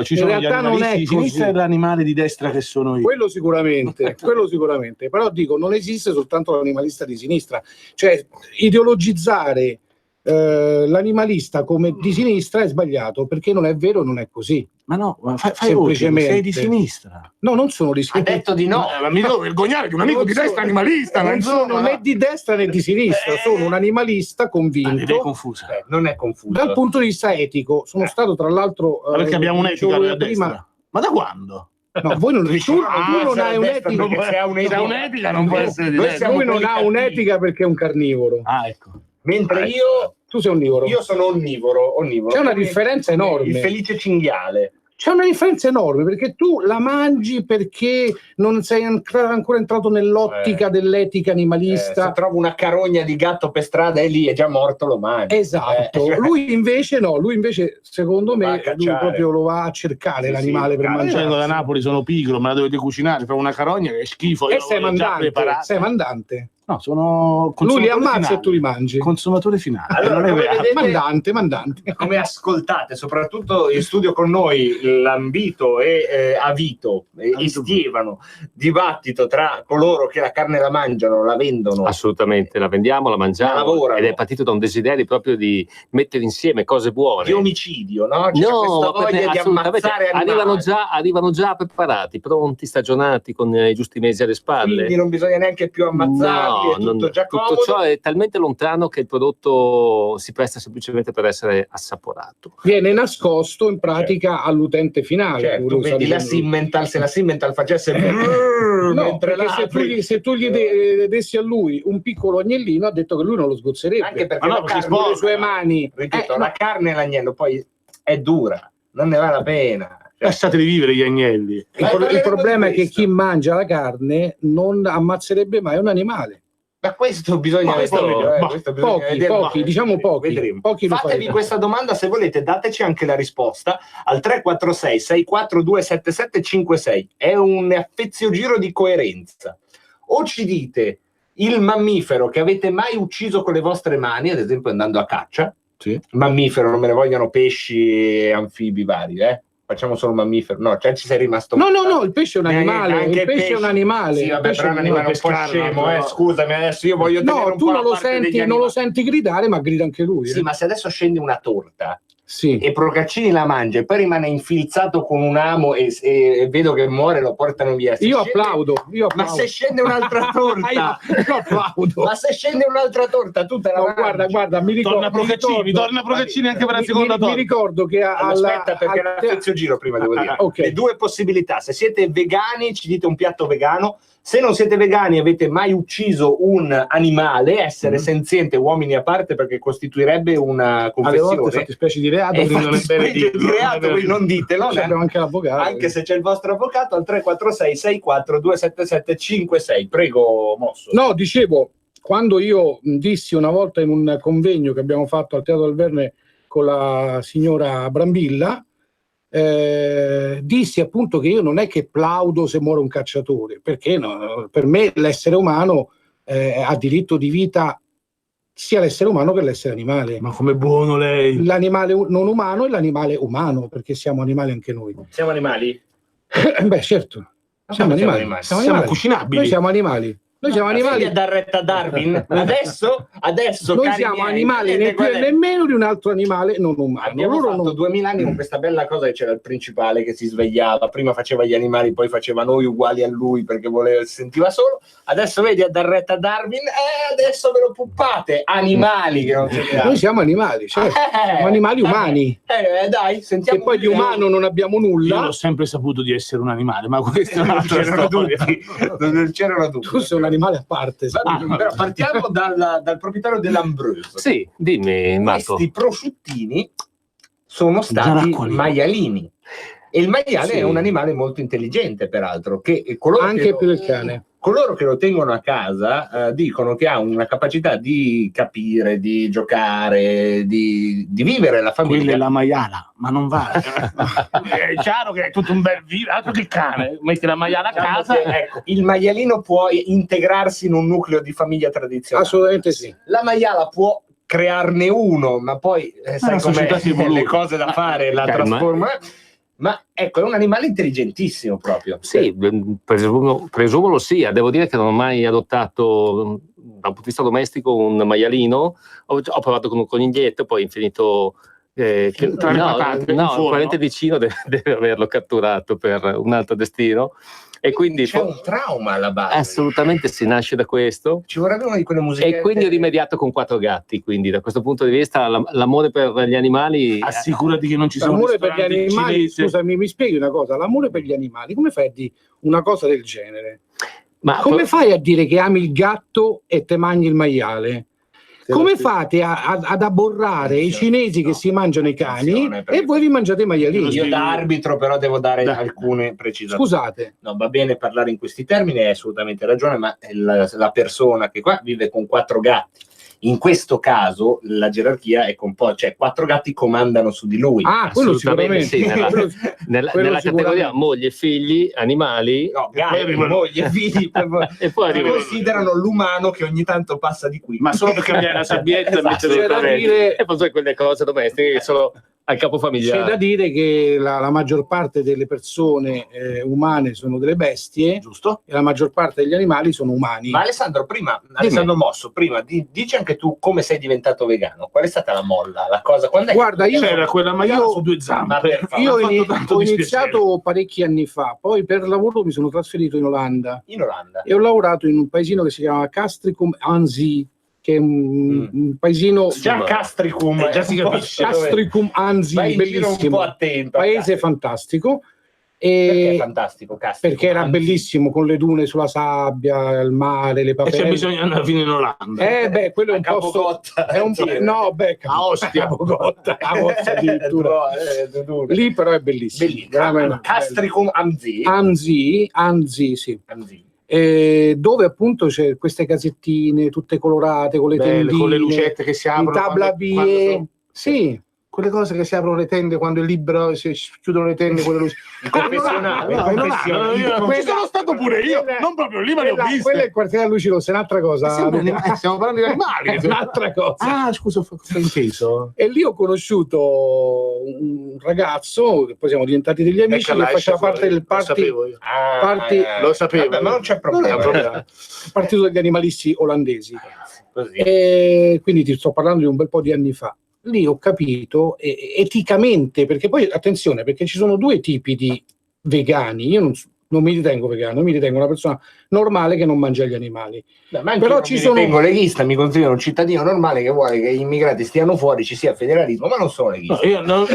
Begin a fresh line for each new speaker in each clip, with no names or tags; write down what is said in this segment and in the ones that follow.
Ci sono gli animalisti di sinistra e l'animale di destra che sono io.
Quello sicuramente, però dico, non esiste soltanto l'animalista di sinistra, cioè ideologizzare l'animalista come di sinistra è sbagliato, perché non è vero, non è così.
Ma no, fai semplicemente sei di sinistra.
No, non sono di sinistra.
Ha detto di no.
Ma mi devo vergognare di un amico di destra animalista.
Non sono né di destra né di sinistra, sono un animalista convinto.
È confusa.
Non è confuso.
Dal punto di vista etico, sono stato tra l'altro.
Perché abbiamo un'etica da destra. Ma da quando?
No, voi non, tu non hai un'etica.
Se ha un'etica
non può essere diversa.
Lui non ha un'etica perché è un carnivoro.
Ah, ecco.
Mentre io
tu sei onnivoro.
Io sono onnivoro.
C'è una differenza enorme.
Il felice cinghiale.
C'è una differenza enorme, perché tu la mangi perché non sei ancora entrato nell'ottica dell'etica animalista.
Se trovo una carogna di gatto per strada e lì è già morto, lo mangio.
Esatto. Lui invece no, secondo me lui proprio lo va a cercare l'animale per mangiare.
Vengo da Napoli, sono pigro, me la dovete cucinare, fa una carogna che è schifo.
E sei mandante.
No, sono
lui li ammazza e tu li mangi.
Consumatore finale.
Allora,
mandante.
Come ascoltate, soprattutto in studio con noi, Lambito e Avito istivano dibattito tra coloro che la carne la mangiano, la vendono.
Assolutamente, la vendiamo, la mangiamo, ed è partito da un desiderio proprio di mettere insieme cose buone.
Di omicidio, no? C'è questa voglia di ammazzare animali.
Arrivano già preparati, pronti, stagionati, con i giusti mesi alle spalle.
Quindi non bisogna neanche più ammazzarli. Tutto ciò è talmente lontano che il prodotto si presta semplicemente per essere assaporato.
Viene nascosto in pratica all'utente finale.
Tu vedi la Simmental, se la Simmental facesse
se tu gli dessi a lui un piccolo agnellino, ha detto che lui non lo sgozzerebbe.
Anche perché la carne con le sue mani, ripeto, la carne e l'agnello poi è dura, non ne vale la pena.
Lasciateli vivere gli agnelli.
Il problema è che chi mangia la carne non ammazzerebbe mai un animale.
Ma questo bisogna
pochi.
Fatevi questa domanda, se volete dateci anche la risposta al 346 642 7756. È un affeziogiro di coerenza. O ci dite il mammifero che avete mai ucciso con le vostre mani, ad esempio andando a caccia.
Sì.
Mammifero, non me ne vogliono pesci e anfibi vari, Facciamo solo mammifero. No, cioè ci sei rimasto.
No, il pesce è un animale. Il pesce è un animale.
Sì, vabbè, però è un animale un po' scemo, Scusami, adesso io voglio tenere un po'
tu non lo senti gridare, ma grida anche lui.
Sì, ma se adesso scende una torta
sì,
e Procaccini la mangia e poi rimane infilzato con un amo e vedo che muore, lo portano via.
Io applaudo.
Ma se scende un'altra torta,
io applaudo.
Ma se scende un'altra torta, tu te la mangi.
Guarda, mi ricordo.
Torna Procaccini anche per la seconda torta.
Mi ricordo che
aspetta, perché era l'affezio giro prima, devo dire.
Okay.
Le due possibilità: se siete vegani, ci dite un piatto vegano. Se non siete vegani, avete mai ucciso un animale, essere senziente, uomini a parte, perché costituirebbe una confessione.
Fattispecie di reato,
quindi non ditelo.
Abbiamo anche l'avvocato.
Anche se c'è il vostro avvocato, al 346 64 27756. Prego, Mosso.
No, dicevo, quando io dissi una volta in un convegno che abbiamo fatto al Teatro del Verne con la signora Brambilla, dissi appunto che io non è che plaudo se muore un cacciatore, perché no, per me l'essere umano ha diritto di vita, sia l'essere umano che l'essere animale.
Ma come buono lei!
L'animale non umano e l'animale umano, perché siamo animali anche noi.
Siamo animali?
Beh, certo. Siamo animali.
Siamo cucinabili.
Noi siamo animali. Noi siamo animali.
A dar retta a Darwin. Adesso
noi siamo animali né più né meno di un altro animale non umano.
Abbiamo fatto 2000 anni con questa bella cosa che c'era il principale che si svegliava, prima faceva gli animali, poi faceva noi uguali a lui perché si sentiva solo. Adesso vedi a dar retta a Darwin, adesso ve lo puppate, animali che non siete.
Noi siamo animali, certo. Siamo animali umani.
Dai, sentiamo.
Che poi di umano non abbiamo nulla.
Io ho sempre saputo di essere un animale, ma questo è un'altra storia.
Non c'erano dubbi.
Tu sei un animale a parte.
Però partiamo dal proprietario dell'Ambroise.
Sì, dimmi, Marco.
Questi prosciuttini sono stati maialini. E il maiale è un animale molto intelligente, peraltro, che
anche più del cane.
Coloro che lo tengono a casa dicono che ha una capacità di capire, di giocare, di vivere la famiglia.
Quella è la maiala, ma non va. È chiaro che è tutto un bel vivo, altro che il cane. Metti la maiala a casa.
Ecco, il maialino può integrarsi in un nucleo di famiglia tradizionale.
Assolutamente sì.
La maiala può crearne uno, ma poi sai come le cose da fare la trasforma. Ma ecco, è un animale intelligentissimo proprio.
Sì, presumo lo sia. Devo dire che non ho mai adottato dal punto di vista domestico un maialino. Ho provato con un coniglietto, poi è finito.
Tra le patate, in forno.
Probabilmente vicino deve averlo catturato per un altro destino. E quindi
c'è un trauma alla base.
Assolutamente, si nasce da questo.
Ci vorrebbe una di quelle musichette.
E quindi ho rimediato con 4 gatti. Quindi da questo punto di vista l'amore per gli animali.
Assicurati che non ci sono
l'amore per gli animali.
cinesi.
Scusami, mi spieghi una cosa? L'amore per gli animali, come fai a dire una cosa del genere?
Ma
come fai a dire che ami il gatto e te mangi il maiale? Come fate ad abborrare i cinesi che si mangiano i cani e voi vi mangiate i maialini?
Io da arbitro però devo dare alcune precisazioni.
Scusate.
No, va bene parlare in questi termini, hai assolutamente ragione, ma la persona che qua vive con 4 gatti. In questo caso la gerarchia è composta, cioè 4 gatti comandano su di lui.
Ah, quello sicuramente.
Sì, nella categoria moglie, figli, animali,
no, gatti, moglie, figli,
e poi
considerano l'umano che ogni tanto passa di qui.
Ma solo per cambiare la sabbietta
Esatto.
e poi sono quelle cose domestiche che sono al capofamiliare.
C'è da dire che la maggior parte delle persone umane sono delle bestie,
giusto?
E la maggior parte degli animali sono umani.
Ma Alessandro Mosso, prima dici anche tu come sei diventato vegano. Qual è stata la molla? La cosa? Quando
Guarda, io
c'era quella maiala su 2 zampe.
Io ho iniziato parecchi anni fa, poi per lavoro mi sono trasferito in Olanda. E ho lavorato in un paesino che si chiama Castricum aan Zee, che è un paesino
già Castricum,
già si capisce.
Castricum aan Zee, bellissimo,
un po' attento,
paese fantastico.
Perché è fantastico Castricum?
Perché era bellissimo, con le dune sulla sabbia, il mare, le papere.
E c'è bisogno di andare fino in Olanda.
Quello è un posto. È un no,
a Ostia,
Capocotta, addirittura. Lì però è bellissimo.
Castricum aan Zee.
aan Zee, sì. Dove appunto c'è queste casettine tutte colorate con le tendine,
con le lucette che si aprono,
in tablabier, sì, quelle cose che si aprono le tende quando è libero, si chiudono le tende con le luci.
Ci sono stato pure io, non proprio lì, ma le ho viste.
Quella è il quartiere a luci rosse, è un'altra cosa.
Stiamo parlando di animali,
è un'altra cosa.
Ah, scusa, ho inteso.
E lì ho conosciuto un ragazzo, che poi siamo diventati degli amici, che faceva parte del party.
Lo sapevo,
ma non c'è problema.
Il partito degli animalisti olandesi. E quindi ti sto parlando di un bel po' di anni fa. Lì ho capito eticamente, perché poi attenzione, perché ci sono 2 tipi di vegani. Io non mi ritengo vegano, mi ritengo una persona normale che non mangia gli animali.
Però ci sono. Ritengo leghista, mi considero un cittadino normale che vuole che gli immigrati stiano fuori, ci sia federalismo, ma non sono leghista.
Io non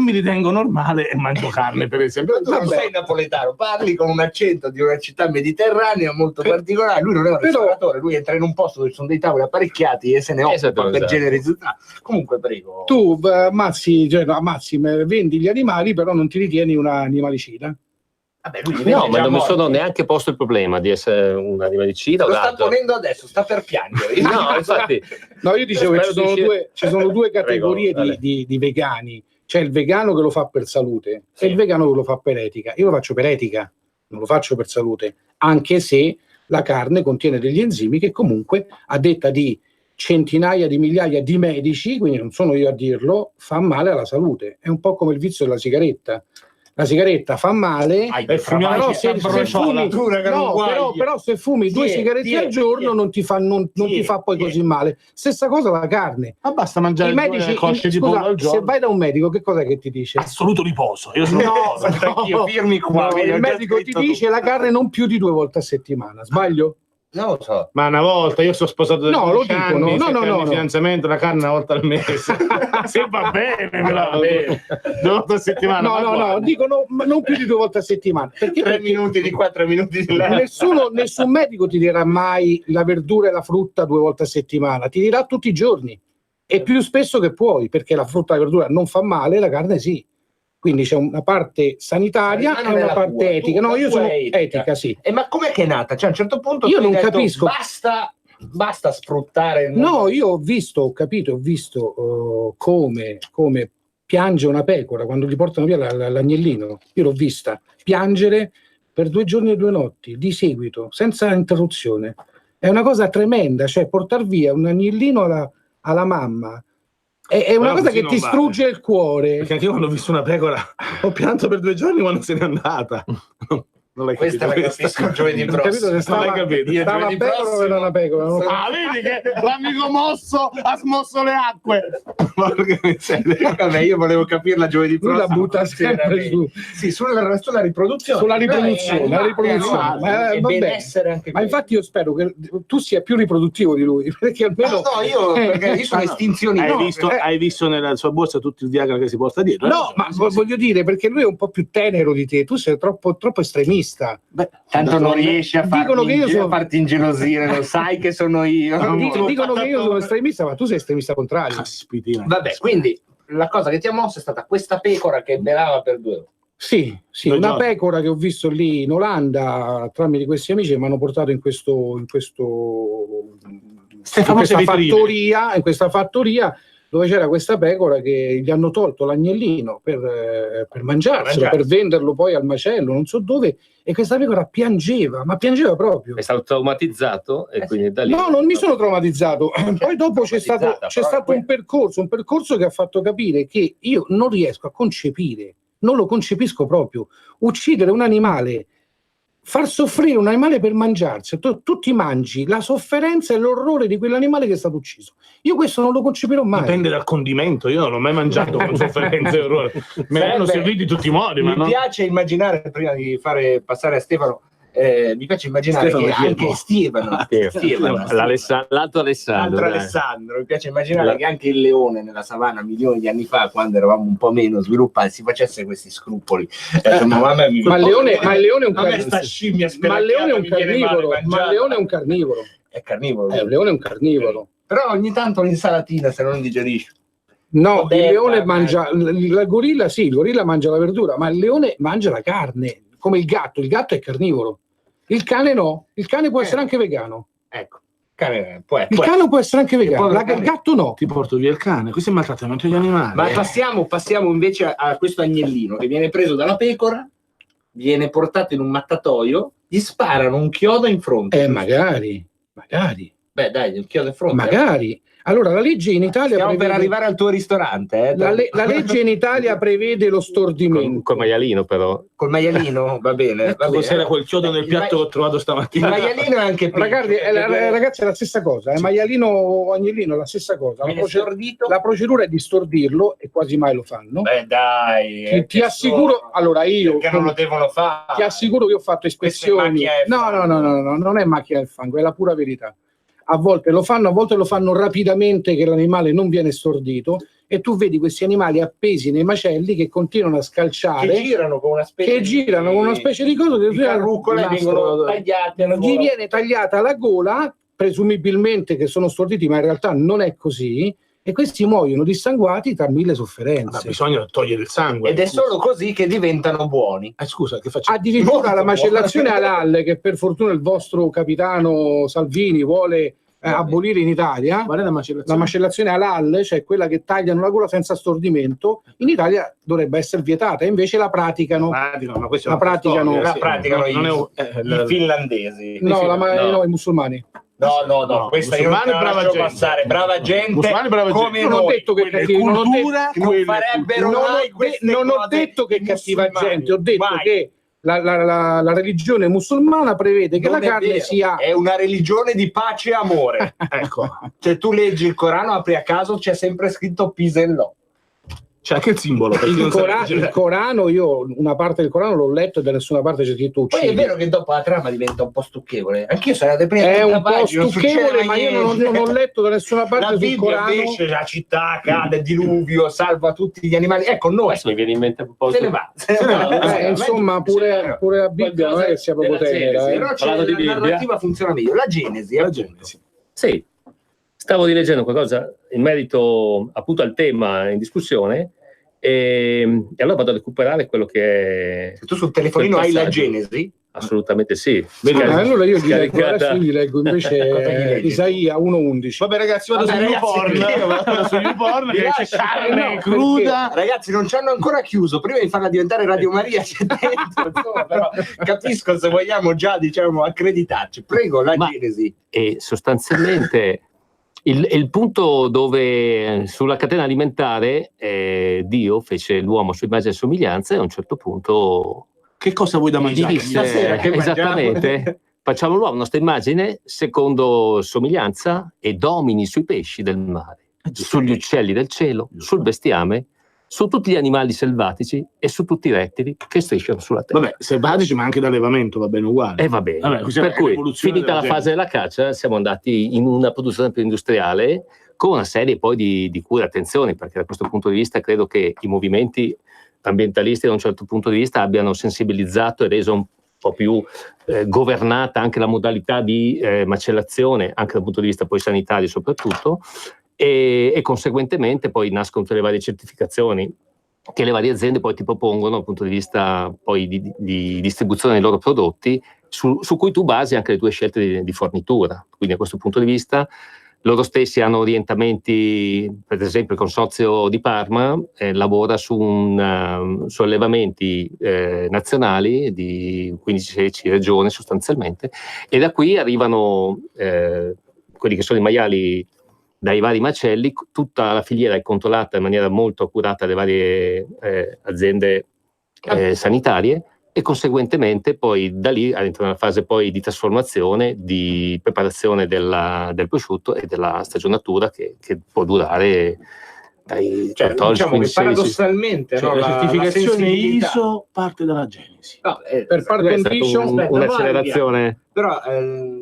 mi ritengo normale e mangio carne, per esempio.
Tu non sei napoletano, parli con un accento di una città mediterranea molto particolare. Lui non è un ristoratore, lui entra in un posto dove ci sono dei tavoli apparecchiati e se ne occupa per genericità. Comunque prego.
Tu ammazzi, vendi gli animali, però non ti ritieni un animalicida.
No, ma non mi sono neanche posto il problema di essere un animalicida.
Lo sta ponendo adesso, sta per piangere.
No, infatti.
No, io dicevo che ci sono due categorie di vegani. C'è il vegano che lo fa per salute e il vegano che lo fa per etica. Io lo faccio per etica, non lo faccio per salute, anche se la carne contiene degli enzimi che comunque, a detta di centinaia di migliaia di medici, quindi non sono io a dirlo, fa male alla salute. È un po' come il vizio della sigaretta. La sigaretta fa male, però se fumi 2 sigarette al giorno non ti fa poi così male. Stessa cosa la carne.
Ma basta mangiare 2 cosce di pollo al giorno.
Se vai da un medico, che cosa che ti dice?
Assoluto riposo. Io sono
firmi qua.
Il medico ti dice la carne non più di 2 volte a settimana. Sbaglio?
Non lo so.
Ma una volta, io sono sposato da 10 anni,
no,
fidanzamento, la carne una volta al mese. Se va bene, me la va bene. 2 volte a settimana.
No, dicono non più di 2 volte a settimana. Perché
3 minuti di qua, 3 minuti di là.
Nessun medico ti dirà mai la verdura e la frutta 2 volte a settimana, ti dirà tutti i giorni e più spesso che puoi, perché la frutta e la verdura non fa male, la carne sì. Quindi c'è una parte sanitaria e una parte etica. No, io sono etica, sì.
Ma com'è che è nata? Cioè, a un certo punto
io non capisco.
Basta sfruttare.
No, io ho visto come piange una pecora quando gli portano via l'agnellino. Io l'ho vista piangere per 2 giorni e 2 notti di seguito, senza interruzione. È una cosa tremenda, cioè portar via un agnellino alla mamma È una
Però
cosa
così
che
non
ti
vale.
strugge il cuore.
Perché anche io quando ho visto una pecora ho pianto per 2 giorni quando se n'è andata. Non l'hai
Questa
capito,
la capisco giovedì
Non ho capito
prossimo.
se stava,
Non l'hai capito.
se stava
Giovedì
pecora o
prossimo-
era una pecora. Non lo so.
Ah, vedi che l'amico mosso ha smosso le acque. Porca miseria.
Vabbè, io volevo capirla giovedì
Lui
prossimo.
la butta sempre su.
Sì, sulla riproduzione.
Sulla riproduzione, la riproduzione.
E
Va bene.
benessere anche
Ma
quello.
infatti io spero che tu sia più riproduttivo di lui, perché almeno...
No, io sono estinzionista.
Hai visto nella sua borsa tutto il Viagra che si porta dietro?
No, ma voglio dire, perché lui è un po' più tenero di te, tu sei troppo estremista.
Beh,
Tanto non riesci a
Dicono che io sono-
farti ingelosire, lo sai che sono io.
Dicono che io sono estremista, ma tu sei estremista contrario.
Caspitina.
Vabbè, quindi la cosa che ti ha mosso è stata questa pecora che belava per 2 euro.
Sì,
Due
una
giorni.
pecora che ho visto lì in Olanda tramite questi amici che mi hanno portato in questa fattoria dove c'era questa pecora che gli hanno tolto l'agnellino per mangiarselo, per venderlo poi al macello, non so dove, e questa pecora piangeva, ma piangeva proprio.
È stato traumatizzato e quindi da lì...
No, non mi sono traumatizzato. Poi dopo c'è stato
Traumatizzata,
un percorso che ha fatto capire che io non riesco a concepire, non lo concepisco proprio, uccidere un animale, far soffrire un animale per mangiarsi, tu ti mangi la sofferenza e l'orrore di quell'animale che è stato ucciso. Io questo non lo concepirò mai.
Dipende dal condimento, io non l'ho mai mangiato con sofferenza e orrore. Me l'hanno servito in tutti i modi, ma
Mi
no.
piace immaginare, prima di fare passare a Stefano, mi piace immaginare
Stefano
che
chi è?
anche Stefano,
L'altro Alessandro. dai.
Alessandro, mi piace immaginare che anche il leone nella savana milioni di anni fa, quando eravamo un po' meno sviluppati, si facesse questi scrupoli. Mamma mia,
Ma il leone è un
a me sta
carnivoro.
scimmia
Ma il leone è un
spelacchiata mi viene male
carnivoro. Ma
mangiarla.
il leone è un carnivoro.
È carnivoro.
Il leone è un carnivoro.
Però ogni tanto un'insalatina se non digerisci.
No,
Vabbè,
il leone
ma-
mangia, la gorilla sì, il gorilla mangia la verdura, ma il leone mangia la carne, come il gatto è carnivoro. Il cane no, il cane può essere anche vegano.
Ecco, cane, può
Il cane può essere anche vegano,
povero cane.
il gatto no.
Ti porto via il cane, questo è maltrattamento degli animali.
Ma passiamo invece a questo agnellino che viene preso dalla pecora, viene portato in un mattatoio, gli sparano un chiodo in fronte.
Magari.
Beh, dai, il chiodo in fronte.
Magari. Allora, la legge in Italia
Stiamo per
prevede,
arrivare al tuo ristorante.
la legge in Italia prevede lo stordimento.
Col maialino però.
Col maialino, va bene. Va bene.
Cos'era quel chiodo nel piatto che ho trovato
Il
stamattina?
maialino è anche peggio,
Ragazzi, ragazzi, è la stessa cosa. Maialino o agnellino è la stessa cosa.
viene stordito.
La procedura è di stordirlo e quasi mai lo fanno.
Beh, dai.
Ti assicuro, allora io
Perché non lo devono fare.
ti assicuro che ho fatto ispezioni.
Questa è macchia del fango.
No, non è macchia del fango, è la pura verità. A volte lo fanno rapidamente che l'animale non viene stordito e tu vedi questi animali appesi nei macelli che continuano a scalciare,
Che girano con una specie
di cosa che
di carrucole vengono tagliate alla
gli
gola.
viene tagliata la gola, presumibilmente che sono storditi, ma in realtà non è così, e questi muoiono dissanguati tra mille
Ma
sofferenze.
bisogna togliere il sangue.
Ed è solo così che diventano buoni.
Scusa, che facciamo?
Addirittura
Molto
la macellazione
buono.
halal, che per fortuna il vostro capitano Salvini vuole abolire in Italia,
Guarda la
la
macellazione.
macellazione halal, cioè quella che tagliano la gola senza stordimento, in Italia dovrebbe essere vietata, e invece la praticano.
Ma questa è
La
un'altra
praticano-
storia,
La
sì.
praticano
Non è-
i finlandesi.
No, i musulmani.
No, questa io non te la
brava
lascio
gente.
passare. Brava gente,
Musulmani, brava
come
gente.
Non ho
noi.
detto che
Quella è
cattivi, non ho
cultura,
detto-
non farebbero mai queste
non ho
cose
detto che
i
cattiva
musulmani.
gente, ho detto
Mai.
che la religione musulmana prevede che
Non
la
è
carne
vero.
sia...
È una religione di pace e amore.
Ecco,
Se tu leggi il Corano, apri a caso, c'è sempre scritto peace and love.
c'è anche il simbolo. perché
Il,
non
Cora-
sarebbe-
il Corano, io una parte del Corano l'ho letto e da nessuna parte c'è scritto
Poi è
uccidi.
vero che dopo la trama diventa un po' stucchevole. Anch'io sono andato prima
È
di
un po'
pagina, non
stucchevole,
succede
ma io non
niente.
ho letto da nessuna parte
La
sul
Bibbia
Corano.
invece la città cade, diluvio, salva tutti gli animali. Ecco, noi
Adesso mi viene in mente un po'
se ne va. Se ne va.
Insomma, pure la Bibbia non è che sia proprio tenera.
Però
Parlando di
la
Bibbia.
narrativa funziona meglio. La Genesi,
La
appunto.
Genesi.
Sì, stavo rileggendo qualcosa in merito appunto al tema in discussione e allora vado a recuperare quello che è
Se tu sul telefonino
quel
hai la
passaggio.
Genesi,
Assolutamente sì.
Allora io gli leggo,
Scaricata-
adesso gli leggo
Cosa gli
invece
leggi?
Isaia 1:11.
Vabbè ragazzi, vado
Vabbè,
su
ragazzi,
YouPorn. Vado su YouPorn che c'è carne
no,
cruda.
ragazzi, non ci hanno ancora chiuso. Prima di farla diventare Radio Maria c'è dentro, insomma, però capisco se vogliamo già, diciamo, accreditarci. Prego, la
Ma-
Genesi.
E sostanzialmente il punto dove sulla catena alimentare Dio fece l'uomo a sua immagine e somiglianza e a un certo punto
che cosa vuoi da mangiare?
disse, esattamente, facciamo l'uomo a nostra immagine secondo somiglianza e domini sui pesci del mare, sugli uccelli del cielo, sul bestiame, su tutti gli animali selvatici e su tutti i rettili che strisciano sulla terra.
Vabbè, selvatici, ma anche d'allevamento va bene uguale.
E va bene.
Vabbè,
per cui, finita la fase della caccia, siamo andati in una produzione più industriale con una serie poi di cure e attenzioni, perché da questo punto di vista credo che i movimenti ambientalisti da un certo punto di vista abbiano sensibilizzato e reso un po' più governata anche la modalità di macellazione, anche dal punto di vista poi sanitario soprattutto, e conseguentemente poi nascono tutte le varie certificazioni che le varie aziende poi ti propongono dal punto di vista poi di distribuzione dei loro prodotti, su cui tu basi anche le tue scelte di fornitura. Quindi a questo punto di vista loro stessi hanno orientamenti, per esempio il Consorzio di Parma lavora su allevamenti nazionali di 15-16 regioni sostanzialmente, e da qui arrivano quelli che sono i maiali dai vari macelli. Tutta la filiera è controllata in maniera molto accurata dalle varie aziende sanitarie, e conseguentemente poi da lì entra una fase poi di trasformazione, di preparazione del prosciutto e della stagionatura che può durare dai 14,
diciamo
15,
che paradossalmente
la certificazione ISO parte dalla genesi.
No,
Per far condition,
un'accelerazione.
Però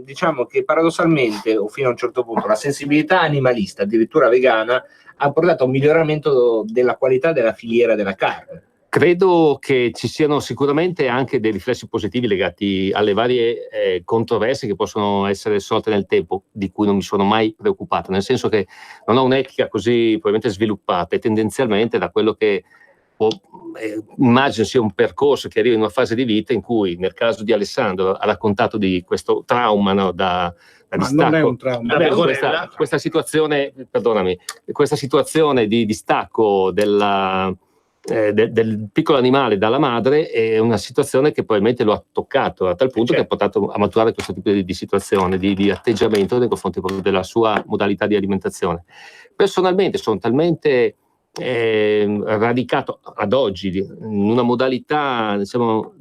diciamo che paradossalmente, o fino a un certo punto, la sensibilità animalista, addirittura vegana, ha portato a un miglioramento della qualità della filiera della carne.
Credo che ci siano sicuramente anche dei riflessi positivi legati alle varie controversie che possono essere sorte nel tempo, di cui non mi sono mai preoccupato, nel senso che non ho un'etica così probabilmente sviluppata, e tendenzialmente da quello che immagino sia un percorso che arriva in una fase di vita in cui, nel caso di Alessandro, ha raccontato di questo trauma, no, da distacco.
Non è un trauma.
Vabbè, questa situazione, perdonami, questa situazione di distacco del piccolo animale dalla madre è una situazione che probabilmente lo ha toccato a tal punto che ha portato a maturare questo tipo di situazione, di atteggiamento nei confronti della sua modalità di alimentazione. Personalmente sono talmente radicato ad oggi in una modalità, diciamo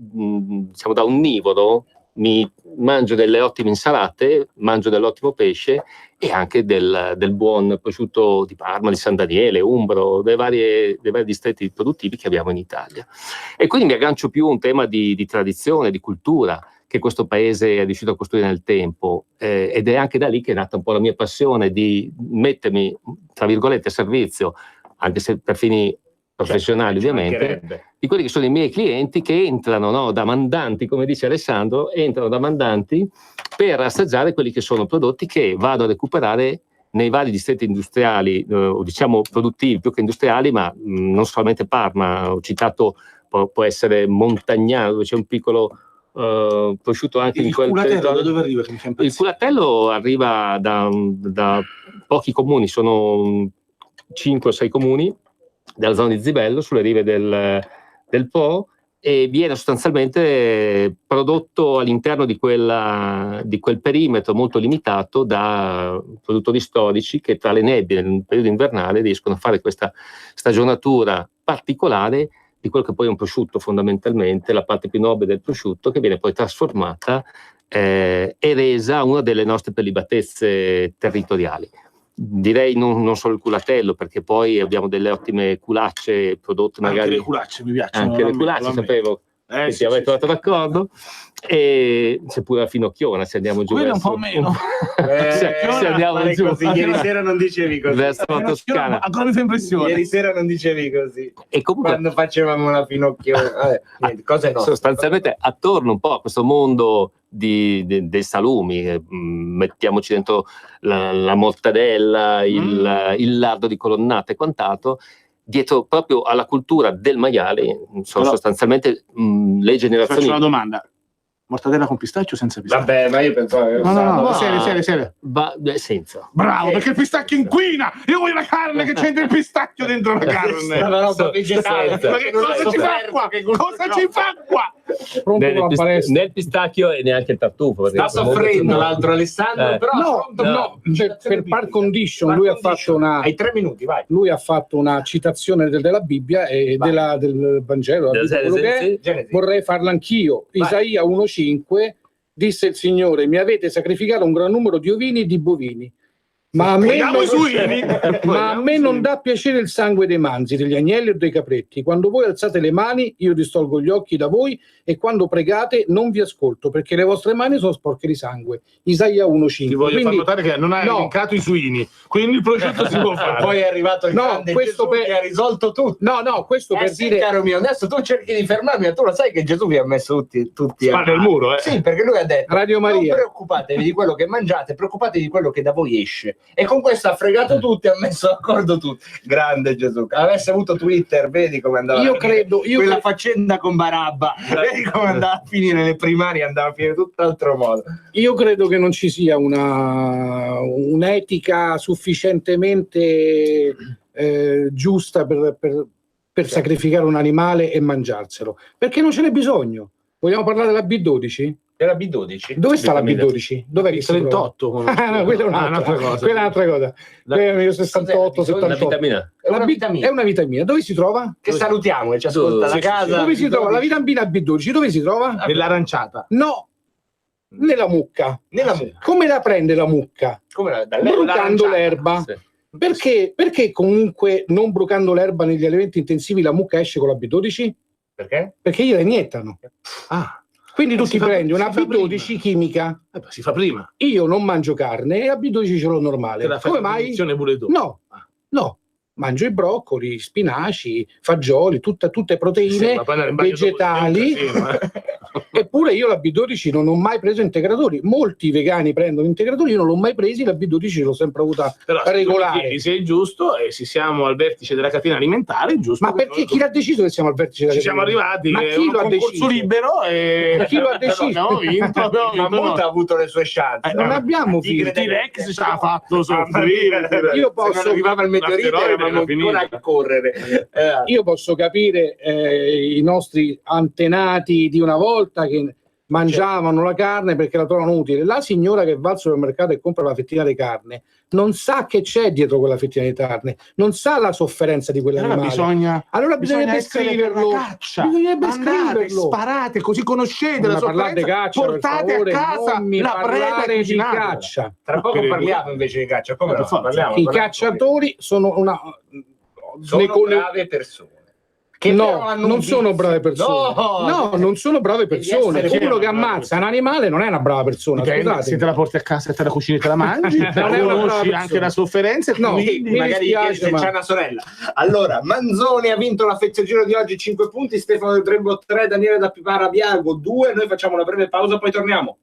da onnivoro. Mi mangio delle ottime insalate, mangio dell'ottimo pesce e anche del buon prosciutto di Parma, di San Daniele, Umbro, dei vari distretti produttivi che abbiamo in Italia. E quindi mi aggancio più a un tema di tradizione, di cultura, che questo paese è riuscito a costruire nel tempo, ed è anche da lì che è nata un po' la mia passione di mettermi, tra virgolette, a servizio, anche se per fini professionali ovviamente, di quelli che sono i miei clienti, che entrano, no, da mandanti, come dice Alessandro, entrano da mandanti per assaggiare quelli che sono prodotti che vado a recuperare nei vari distretti industriali, diciamo produttivi più che industriali, ma non solamente Parma, ho citato, può essere Montagnano, dove c'è un piccolo prosciutto anche in quel territorio.
Da dove arriva?
Il culatello arriva da pochi comuni, sono 5 o 6 comuni della zona di Zibello, sulle rive del Po, e viene sostanzialmente prodotto all'interno di quel perimetro molto limitato da produttori storici che tra le nebbie nel periodo invernale riescono a fare questa stagionatura particolare di quello che poi è un prosciutto, fondamentalmente la parte più nobile del prosciutto, che viene poi trasformata e resa una delle nostre prelibatezze territoriali. Direi non solo il culatello, perché poi abbiamo delle ottime culacce prodotte magari.
Anche le culacce mi piacciono.
Anche le culacce, sapevo che ti avrei trovato d'accordo. E c'è pure la finocchiona, se andiamo giù.
Quello un po' meno.
Se andiamo giù.
Così. Ieri sera non dicevi così.
Verso la Toscana.
Ancora mi fa impressione.
Ieri sera non dicevi così.
E comunque,
quando facevamo la finocchiona. Cose no.
Sostanzialmente attorno un po' a questo mondo dei salumi, mettiamoci dentro la mortadella, il lardo di colonnata e quant'altro. Dietro proprio alla cultura del maiale sono sostanzialmente le generazioni.
Faccio una domanda: mortadella con pistacchio o senza pistacchio?
Vabbè, ma io pensavo che
no, serio.
Senza.
Bravo, perché il pistacchio inquina. Io voglio la carne che c'entra il pistacchio dentro la carne.
Ma vegetale.
Cosa ci fa qua? Cosa ci fa qua?
pronto con la palestra.
Nel pistacchio e neanche il tartufo.
Sta soffrendo l'altro Alessandro, però
per par condition lui ha fatto una...
Hai 3 minuti, vai.
Lui ha fatto una citazione della Bibbia e del Vangelo, vorrei farla anch'io.
Vai.
Isaia 1,5 disse il Signore: mi avete sacrificato un gran numero di ovini e di bovini, ma a me non dà piacere il sangue dei manzi, degli agnelli o dei capretti. Quando voi alzate le mani, io distolgo gli occhi da voi, e quando pregate non vi ascolto, perché le vostre mani sono sporche di sangue. Isaia 1,5.
Ti voglio far notare che non hai elencato i suini, quindi il prosciutto si può fare.
Poi è arrivato il grande Gesù che ha risolto tutto.
Questo per dire,
caro mio, adesso tu cerchi di fermarmi, ma tu lo sai che Gesù vi ha messo tutti
Spalla al muro,
Sì, perché lui ha detto:
Radio Maria,
non preoccupatevi di quello che mangiate, preoccupatevi di quello che da voi esce. E con questo ha fregato tutti, ha messo d'accordo tutti. Grande Gesù. Avesse avuto Twitter, vedi come andava quella faccenda con Barabba, vedi come andava a finire le primarie, andava a finire tutt'altro modo.
Io credo che non ci sia un'etica sufficientemente giusta per sacrificare un animale e mangiarselo, perché non ce n'è bisogno. Vogliamo parlare della B12?
Era B12?
Dove sta la B12? Dov'è che
38?
Quella è un'altra cosa. Quella è un'altra cosa. 68, 78.
È una vitamina.
È una vitamina. Dove si trova?
Che salutiamo, che ci ascolta da casa.
Dove si trova la vitamina B12? Dove si trova?
Nell'aranciata.
No, nella mucca.
Nella mucca.
Come la prende la mucca? Brucando l'erba.
Sì.
Perché comunque non brucando l'erba negli allevamenti intensivi la mucca esce con la B12?
Perché?
Perché gliela iniettano. Quindi tu ti prendi una B12 chimica.
Si fa prima.
Io non mangio carne e la B12 ce l'ho normale. Come mai? No, mangio i broccoli, spinaci, fagioli, tutte proteine vegetali. Eppure io la B12 non ho mai preso integratori. Molti vegani prendono integratori, io non l'ho mai presi, la B12 l'ho sempre avuta regolare.
Se è giusto, e se siamo al vertice della catena alimentare, è giusto.
Ma perché chi l'ha deciso che siamo al vertice della catena?
Ci siamo arrivati,
ma chi lo ha deciso?
Libero e
chi lo ha deciso?
Abbiamo vinto,
Mammut ha avuto le sue chance.
Non abbiamo finito.
T-Rex ci ha fatto soffrire.
Io posso,
se non arrivava il meteorite, eravamo ancora a correre.
Io posso capire i nostri antenati di una volta che mangiavano la carne perché la trovano utile. La signora che va al supermercato e compra la fettina di carne non sa che c'è dietro quella fettina di carne, non sa la sofferenza di quell'animale.
Allora
bisognerebbe scriverlo. Bisognerebbe scriverlo.
Sparate, così conoscete la sofferenza.
Caccia,
portate a casa la preda
di caccia.
Tra poco parliamo invece di caccia.
I cacciatori sono
brave persone.
Non sono brave persone. Non sono brave persone. Uno che ammazza un animale non è una brava persona.
Se te la porti a casa e te la cucini e te la mangi, conosci anche la sofferenza.
Magari se c'è una sorella. Allora, Manzoni ha vinto la Feziogiro di oggi, 5 punti, Stefano del Trembo 3, Daniele da Pipara Biago 2. Noi facciamo una breve pausa, poi torniamo.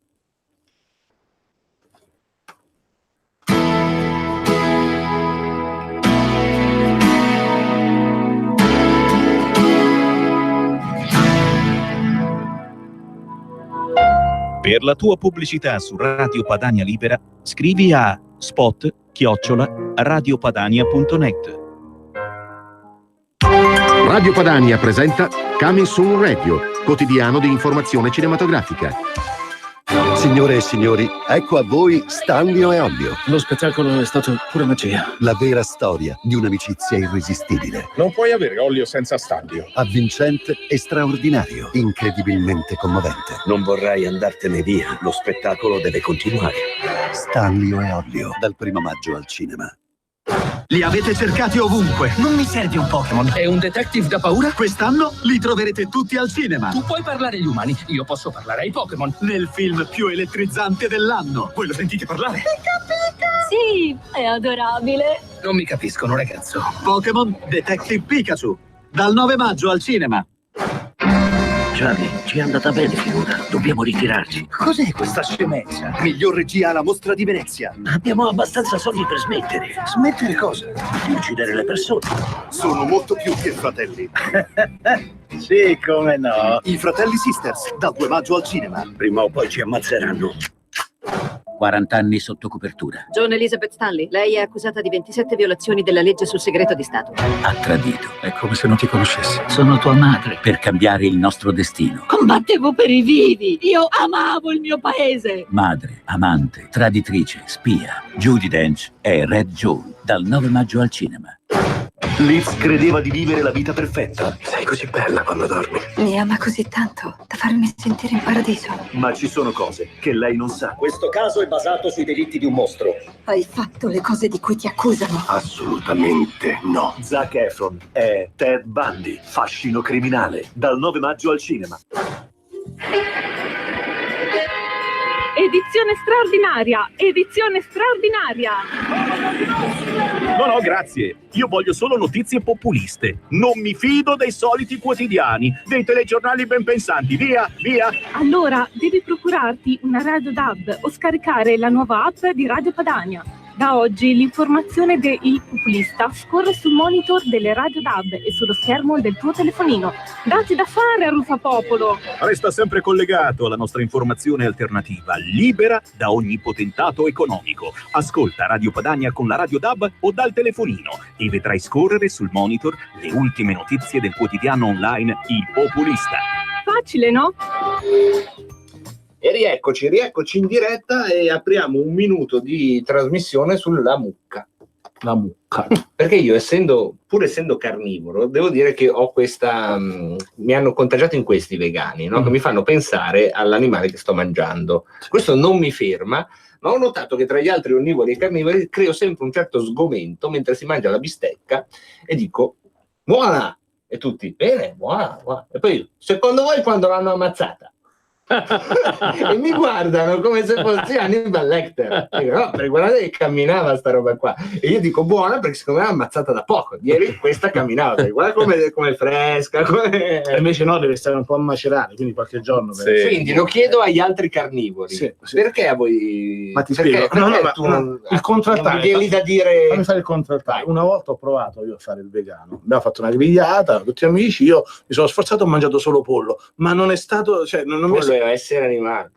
Per la tua pubblicità su Radio Padania Libera, scrivi a spot@radiopadania.net.
Radio Padania presenta Coming Soon Radio, quotidiano di informazione cinematografica.
Signore e signori, ecco a voi Stanlio e Ollio.
Lo spettacolo è stato pura magia.
La vera storia di un'amicizia irresistibile.
Non puoi avere Ollio senza Stanlio.
Avvincente e straordinario, incredibilmente commovente.
Non vorrai andartene via, lo spettacolo deve continuare.
Stanlio e Ollio, dal 1 maggio al cinema.
Li avete cercati ovunque. Non mi serve un Pokémon.
È un detective da paura?
Quest'anno li troverete tutti al cinema.
Tu puoi parlare agli umani, io posso parlare ai Pokémon.
Nel film più elettrizzante dell'anno. Voi lo sentite parlare?
Picca picca! Sì, è adorabile.
Non mi capiscono, ragazzo.
Pokémon Detective Pikachu. Dal 9 maggio al cinema.
Charlie, ci è andata bene finora. Dobbiamo ritirarci.
Cos'è questa scemenza? Miglior regia alla Mostra di Venezia.
Abbiamo abbastanza soldi per smettere.
Smettere cosa?
Di uccidere le persone.
Sono molto più che fratelli.
Sì, come no.
I Fratelli Sisters, dal 2 maggio al cinema.
Prima o poi ci ammazzeranno. 40 anni sotto copertura.
John Elizabeth Stanley, lei è accusata di 27 violazioni della legge sul segreto di Stato.
Ha tradito.
È come se non ti conoscessi.
Sono tua madre. Per cambiare il nostro destino.
Combattevo per i vivi! Io amavo il mio paese!
Madre, amante, traditrice, spia. Judi Dench è Red Joan. Dal 9 maggio al cinema.
Liz credeva di vivere la vita perfetta. Sei così bella quando dormi.
Mi ama così tanto da farmi sentire in paradiso.
Ma ci sono cose che lei non sa.
Questo caso è basato sui delitti di un mostro.
Hai fatto le cose di cui ti accusano.
Assolutamente no. Zac Efron è Ted Bundy, fascino criminale. Dal 9 maggio al cinema.
Edizione straordinaria! Edizione straordinaria!
No, grazie. Io voglio solo notizie populiste. Non mi fido dei soliti quotidiani, dei telegiornali ben pensanti. Via, via!
Allora, devi procurarti una Radio DAB o scaricare la nuova app di Radio Padania. Da oggi l'informazione de Il Populista scorre sul monitor delle Radio DAB e sullo schermo del tuo telefonino. Dati da fare a Rufa Popolo!
Resta sempre collegato alla nostra informazione alternativa, libera da ogni potentato economico. Ascolta Radio Padania con la Radio DAB o dal telefonino e vedrai scorrere sul monitor le ultime notizie del quotidiano online Il Populista.
Facile, no?
E rieccoci in diretta e apriamo un minuto di trasmissione sulla mucca.
La mucca.
Perché io, pur essendo carnivoro, devo dire che ho questa... mi hanno contagiato in questi vegani, no? Che mi fanno pensare all'animale che sto mangiando. Questo non mi ferma, ma ho notato che tra gli altri onnivori e carnivori creo sempre un certo sgomento mentre si mangia la bistecca e dico, buona! E tutti, bene, buona, buona. E poi io, secondo voi quando l'hanno ammazzata? E mi guardano come se fossi Hannibal Lecter. Dico, no, perché guardate che camminava sta roba qua. E io dico buona perché secondo me è ammazzata da poco. Ieri questa camminava, guarda come fresca.
E invece no, deve stare un po' a macerare, quindi qualche giorno.
Sì. Quindi lo chiedo agli altri carnivori. Sì. Perché a voi...
Ma ti spiego. Il contraltare.
Non vieni da dire...
Fammi fare il contraltare. Una volta ho provato io a fare il vegano. Abbiamo fatto una grigliata, tutti amici, io mi sono sforzato, ho mangiato solo pollo. Ma non è stato... Cioè, non mi
deve essere animale.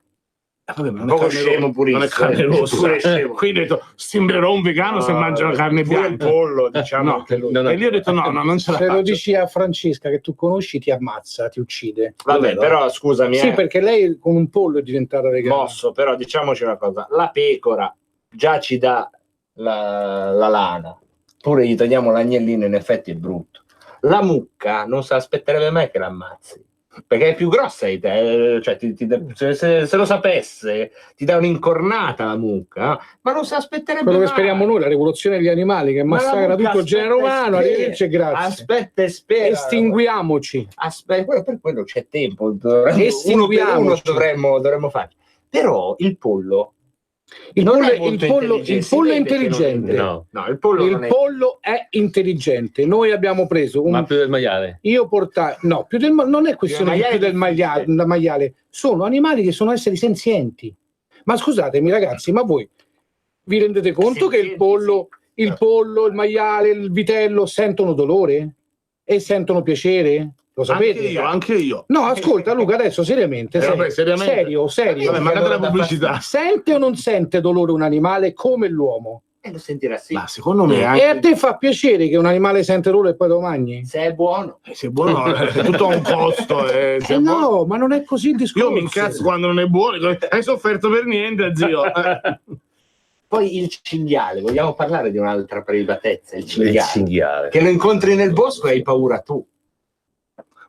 Vabbè, ma
un po' scemo purissimo.
Non è carne rossa. Quindi ho detto, sembrerò un vegano se mangio la carne bianca.
Il pollo, diciamo.
No, e lì ho detto no, non ce la faccio.
Se lo dici a Francesca che tu conosci ti ammazza, ti uccide.
Vabbè, però scusami.
Sì, perché lei con un pollo è diventata vegana.
Mosso, però diciamoci una cosa. La pecora già ci dà la lana. Pure gli togliamo l'agnellino, in effetti è brutto. La mucca non si aspetterebbe mai che l'ammazzi. Perché è più grossa di te, cioè se lo sapesse ti dà un'incornata la mucca, ma non si aspetterebbe
quello
mai.
Che speriamo noi, la rivoluzione degli animali che massacra tutto il genere umano. Arrivederci, grazie.
Aspetta e spera.
Estinguiamoci.
Aspetta, per quello c'è tempo. Uno per uno dovremmo fare. Però il pollo
il pollo è intelligente.
No, il pollo
è intelligente. Noi abbiamo preso
ma più del maiale.
Non è questione più del maiale. Sono animali che sono esseri senzienti. Ma scusatemi ragazzi, ma voi vi rendete conto che il pollo, il maiale, il vitello sentono dolore e sentono piacere? Lo sapete?
Anche io.
No, ascolta Luca, adesso seriamente. Serio.
Vabbè, magari la pubblicità.
Sente o non sente dolore un animale come l'uomo?
Lo sentirà sì.
Ma secondo me
E a te fa piacere che un animale sente dolore e poi lo mangi?
Se è buono.
Se è buono, è tutto a un costo.
No, ma non è così il discorso.
Io mi incazzo quando non è buono. Hai sofferto per niente, zio.
Poi il cinghiale, vogliamo parlare di un'altra privatezza, il cinghiale. Che lo incontri nel bosco e hai paura tu.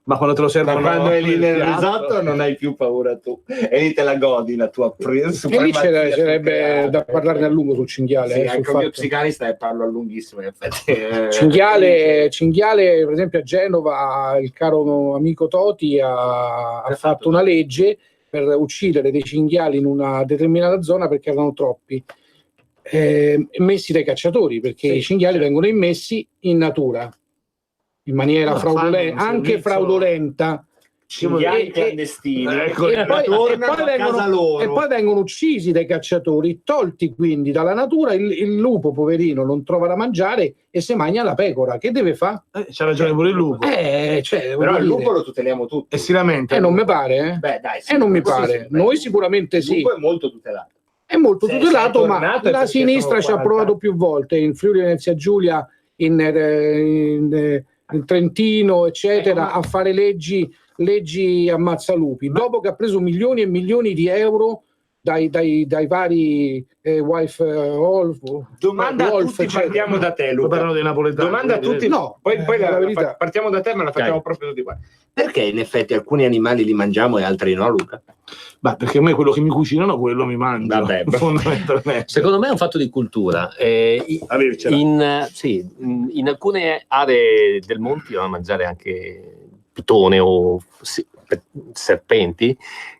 Ma quando te lo servono,
ma quando è lì nel risotto non hai più paura tu, e lì te la godi la tua presa.
E lì c'erebbe da parlarne a lungo sul cinghiale.
Sì, anche il mio psicanalista e parlo a lunghissimo in effetti.
Cinghiale, per esempio a Genova il caro amico Toti ha fatto una legge per uccidere dei cinghiali in una determinata zona perché erano troppi, messi dai cacciatori, perché i cinghiali vengono immessi in natura in maniera fraudolenta,
cinghiali clandestini,
e poi vengono uccisi dai cacciatori, tolti quindi dalla natura. Il lupo poverino non trova da mangiare e se mangia la pecora, che deve fare?
C'ha ragione pure il lupo.
Però il lupo lo tuteliamo tutti
e si lamenta.
Non mi pare,
Beh, dai, sì,
non mi pare. Noi sicuramente
il lupo è molto tutelato.
È molto tutelato, ma
tornato è
la
perché
sinistra ci
sono
ha provato più volte, in Friuli Venezia Giulia, in Trentino, eccetera, a fare leggi ammazzalupi. Dopo che ha preso milioni e milioni di euro dai vari
domanda a tutti, partiamo da te, Luca.
Parlano dei napoletani.
Domanda a tutti,
no,
poi
la verità.
partiamo da te, ma la facciamo proprio tutti qua. Perché in effetti alcuni animali li mangiamo e altri no, Luca?
Beh, perché a me quello che mi cucinano, quello mi mangio.
Vabbè,
fondamentalmente.
Secondo me è un fatto di cultura. In alcune aree del mondo vanno a mangiare anche pitone o serpenti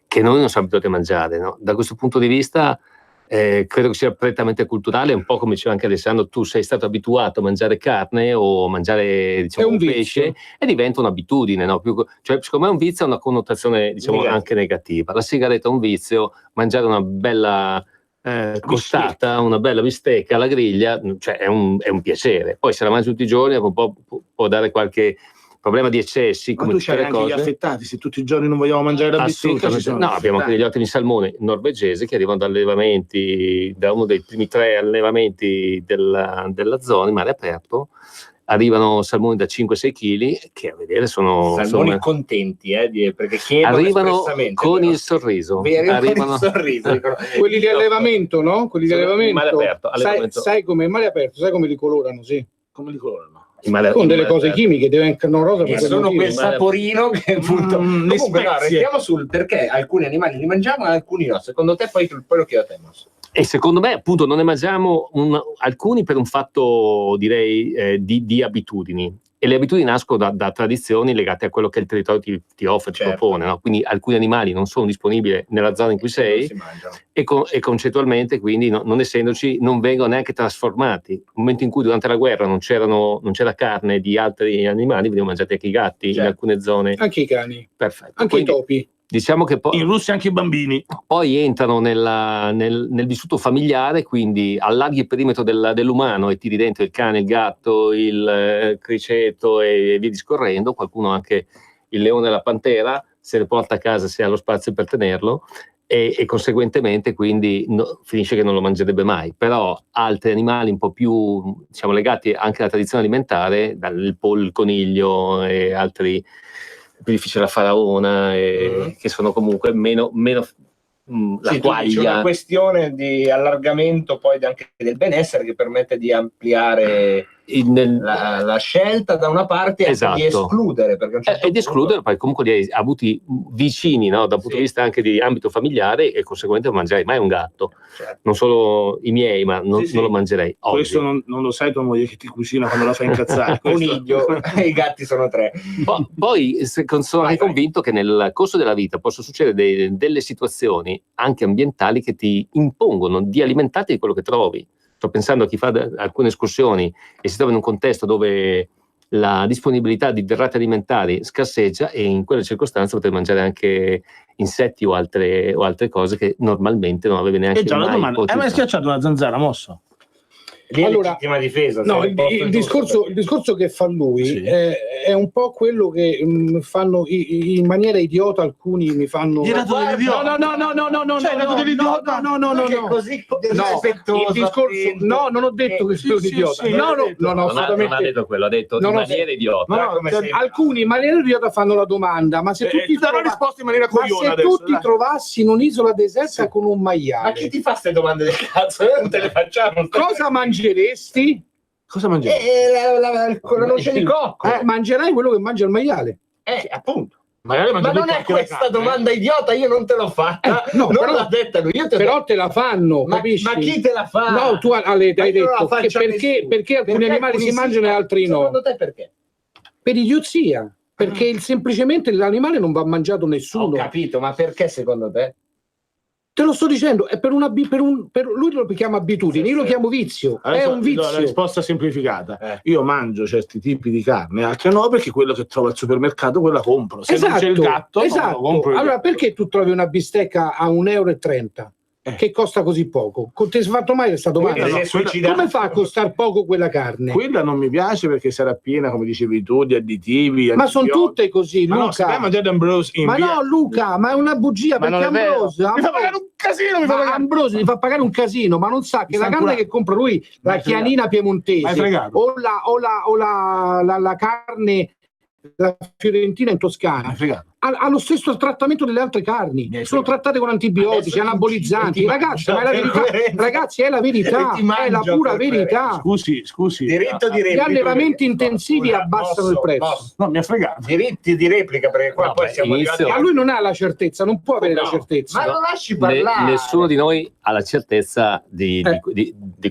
che noi non siamo abituati a mangiare, no? Da questo punto di vista credo che sia prettamente culturale, un po' come diceva anche Alessandro, tu sei stato abituato a mangiare carne o mangiare, diciamo, un pesce e diventa un'abitudine, no? Cioè, secondo me un vizio ha una connotazione, diciamo, anche negativa. La sigaretta è un vizio, mangiare una bella costata, una bella bistecca alla griglia, cioè è un piacere. Poi se la mangi tutti i giorni può dare qualche problema di eccessi,
ma
come
tu c'hai anche gli affettati, se tutti i giorni non vogliamo mangiare la bistecca
abbiamo anche degli ottimi salmoni norvegesi che arrivano da allevamenti, da uno dei primi 3 allevamenti della zona in mare aperto, arrivano salmoni da 5-6 kg che a vedere sono
salmoni contenti, perché chiedono
arrivano con il sorriso,
arrivano con il sorriso.
Quelli di allevamento, no? Quelli di allevamento,
mare aperto,
sai come mare aperto, sai come li colorano, sì.
Come li colorano?
Con delle cose chimiche, diventano rosa per
sono quel saporino che appunto comunque no, restiamo sul perché alcuni animali li mangiamo e alcuni no. Secondo te poi lo chiedo a te, Mosso.
E secondo me appunto non ne mangiamo alcuni per un fatto, direi, di abitudini, e le abitudini nascono da tradizioni legate a quello che il territorio ti offre, ti propone, no? Quindi alcuni animali non sono disponibili nella zona in cui sei e concettualmente quindi non essendoci non vengono neanche trasformati. Nel momento in cui durante la guerra non c'era carne di altri animali, venivano mangiati anche i gatti in alcune zone,
anche i cani,
perfetto,
anche
quindi,
i topi.
Diciamo che poi
in Russia anche i bambini
poi entrano nel vissuto familiare, quindi allarghi il perimetro dell'umano e tiri dentro il cane, il gatto, il criceto e via discorrendo, qualcuno anche il leone e la pantera se ne porta a casa se ha lo spazio per tenerlo e conseguentemente quindi finisce che non lo mangerebbe mai. Però altri animali un po' più, diciamo, legati anche alla tradizione alimentare, il pollo, il coniglio e altri più difficile la faraona che sono comunque meno la quaglia.
C'è una questione di allargamento poi anche del benessere che permette di ampliare la scelta da una parte,
esatto,
di escludere perché
e di escludere poi comunque li hai avuti vicini, no? Da un punto di vista anche di ambito familiare, e conseguentemente non mangerei mai un gatto, non solo i miei, ma non lo mangerei oggi.
Questo non lo sai tua moglie che ti cucina quando la fai incazzare.
Coniglio, i gatti sono 3.
Poi sono anche convinto che nel corso della vita possono succedere delle situazioni anche ambientali che ti impongono di alimentarti di quello che trovi. Sto pensando a chi fa alcune escursioni e si trova in un contesto dove la disponibilità di derrate alimentari scarseggia, e in quelle circostanze poter mangiare anche insetti o altre cose che normalmente non avrebbe neanche mai potuto.
Hai mai schiacciato una zanzara, Mosso?
Allora,
difesa,
no, il discorso che fa lui è un po' quello che fanno in maniera idiota, alcuni mi fanno.
Gli hai dato dell'idiota?
No,
cioè, hai dato dell'idiota?
No.
Così
Il discorso, no, non ho detto che sono un idiota. No, assolutamente.
Non ha detto quello, ha detto in maniera idiota.
Alcuni in maniera idiota fanno la domanda, ma se tutti
darò risposta in maniera coglione adesso,
tutti trovassi in un'oceana deserta con un maiale.
Ma chi ti fa queste domande del cazzo? Non te le facciamo.
Cosa mangeresti?
Cosa mangeresti?
Con la noce di cocco.
Mangerai quello che mangia il maiale.
Appunto. Ma non è questa domanda idiota, io non te l'ho fatta, non l'ha detta lui.
Però te la fanno, capisci?
Ma chi te la fa?
No, tu hai detto perché alcuni animali si mangiano e altri no.
Secondo te perché?
Per idiozia, perché semplicemente l'animale non va mangiato nessuno.
Ho capito, ma perché secondo te?
Te lo sto dicendo, è per lui lo chiama abitudine, io lo chiamo vizio.
Adesso
è un vizio.
La risposta semplificata. Io mangio certi tipi di carne, altri no, perché quello che trovo al supermercato quella compro. Se non c'è il gatto, non lo compro.
Allora perché tu trovi una bistecca a 1,30 €? che costa così poco? Ti sei fatto mai questa domanda? Come fa a costare poco quella carne?
Quella non mi piace perché sarà piena, come dicevi tu, di additivi.
Ma sono tutte così,
ma
Luca.
No,
ma no, Luca, ma è una bugia,
ma
perché Ambrosio
mi fa pagare un casino.
Ambrosio gli fa pagare un casino, ma non sa che la carne che compra lui, la chianina piemontese o la carne, la fiorentina in Toscana, ha lo stesso trattamento delle altre carni, sono trattate con antibiotici, anabolizzanti. Ragazzi, ma è la verità, ragazzi, è la verità, è la pura verità.
Scusi.
Diritto di replica.
Gli allevamenti intensivi abbassano il prezzo.
No, mi ha fregato.
Diritti di replica, perché qua poi siamo arrivati.
Ma lui non ha la certezza, non può avere la certezza.
Ma lo lasci parlare.
Nessuno di noi ha la certezza di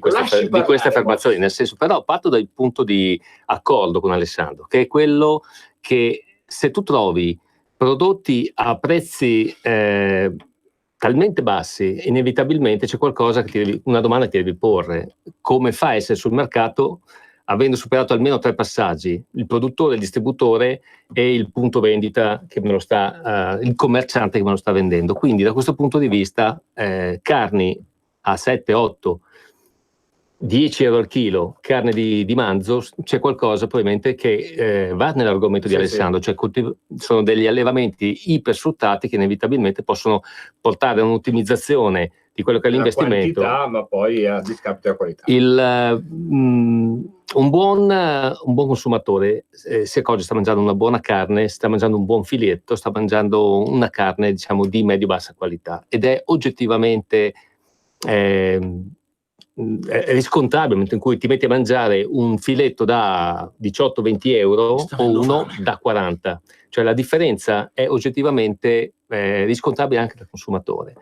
queste affermazioni, nel senso, però parto dal punto di accordo con Alessandro, che è quello che se tu trovi prodotti a prezzi talmente bassi, inevitabilmente c'è qualcosa che una domanda che ti devi porre: come fa a essere sul mercato avendo superato almeno 3 passaggi, il produttore, il distributore e il punto vendita che me lo sta, il commerciante che me lo sta vendendo. Quindi da questo punto di vista carni a 7, 8, 10 euro al chilo, carne di manzo, c'è qualcosa probabilmente che va nell'argomento di Alessandro, cioè sono degli allevamenti ipersfruttati che inevitabilmente possono portare a un'ottimizzazione di quello che è l'investimento.
Quantità, ma poi a discapito della qualità.
Un buon consumatore si accorge, sta mangiando una buona carne, sta mangiando un buon filetto, sta mangiando una carne, diciamo, di medio-bassa qualità, ed è oggettivamente riscontrabile nel momento in cui ti metti a mangiare un filetto da 18-20 euro o uno da 40, cioè la differenza è oggettivamente riscontrabile anche dal consumatore.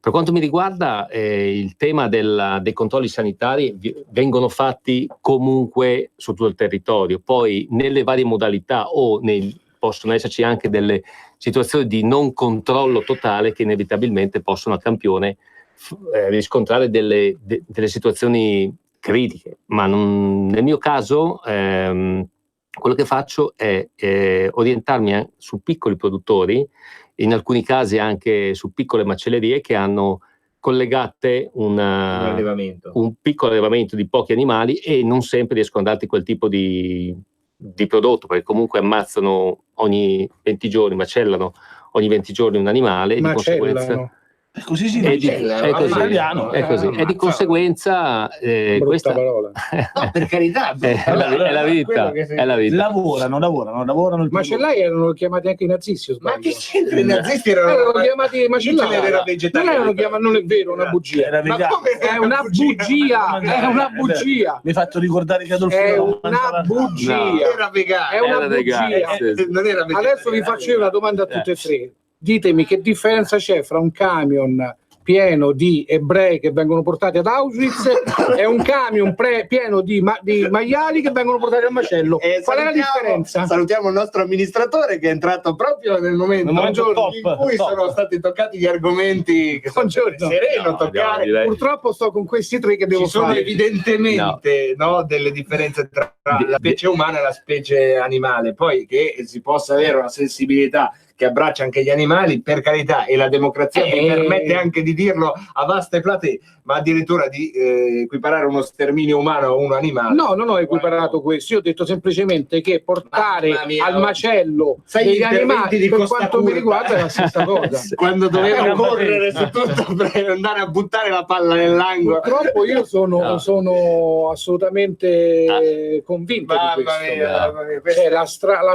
Per quanto mi riguarda, il tema dei controlli sanitari vengono fatti comunque su tutto il territorio, poi nelle varie modalità possono esserci anche delle situazioni di non controllo totale che inevitabilmente possono a campione riscontrare delle situazioni critiche, ma nel mio caso quello che faccio è orientarmi su piccoli produttori, in alcuni casi anche su piccole macellerie che hanno collegate un piccolo allevamento di pochi animali, e non sempre riescono a darti quel tipo di prodotto, perché comunque ammazzano ogni 20 giorni, macellano ogni 20 giorni un animale, e di conseguenza
così si dice italiano.
È così. E di conseguenza questa
parola. No, per carità,
è la vita.
Lavorano.
I macellai erano chiamati anche i nazisti.
Ma che c'entra? I nazisti erano
chiamati macellai. Non erano chiamati, non è vero, è una bugia. È una bugia. È una bugia.
Mi hai fatto ricordare che Adolfo
è una bugia.
Era vegano.
È una bugia.
Non era vegano.
Adesso vi faccio io una domanda a tutte e tre. Ditemi che differenza c'è fra un camion pieno di ebrei che vengono portati ad Auschwitz e un camion pieno di maiali che vengono portati al macello. Qual è la differenza?
Salutiamo il nostro amministratore che è entrato proprio nel momento in cui sono stati toccati gli argomenti che sono sereno toccare.
Purtroppo sto con questi tre che devo
fare. Ci sono evidentemente delle differenze tra la specie umana e la specie animale, poi che si possa avere una sensibilità che abbraccia anche gli animali, per carità, e la democrazia mi permette anche di dirlo a vaste platee, ma addirittura di equiparare uno sterminio umano a un animale.
No, non ho equiparato questo, io ho detto semplicemente che portare al macello degli animali, per quanto mi riguarda, è la stessa cosa.
Quando dovevo correre su tutto per andare a buttare la palla nell'angolo.
Purtroppo io sono assolutamente convinto di questo. Cioè, la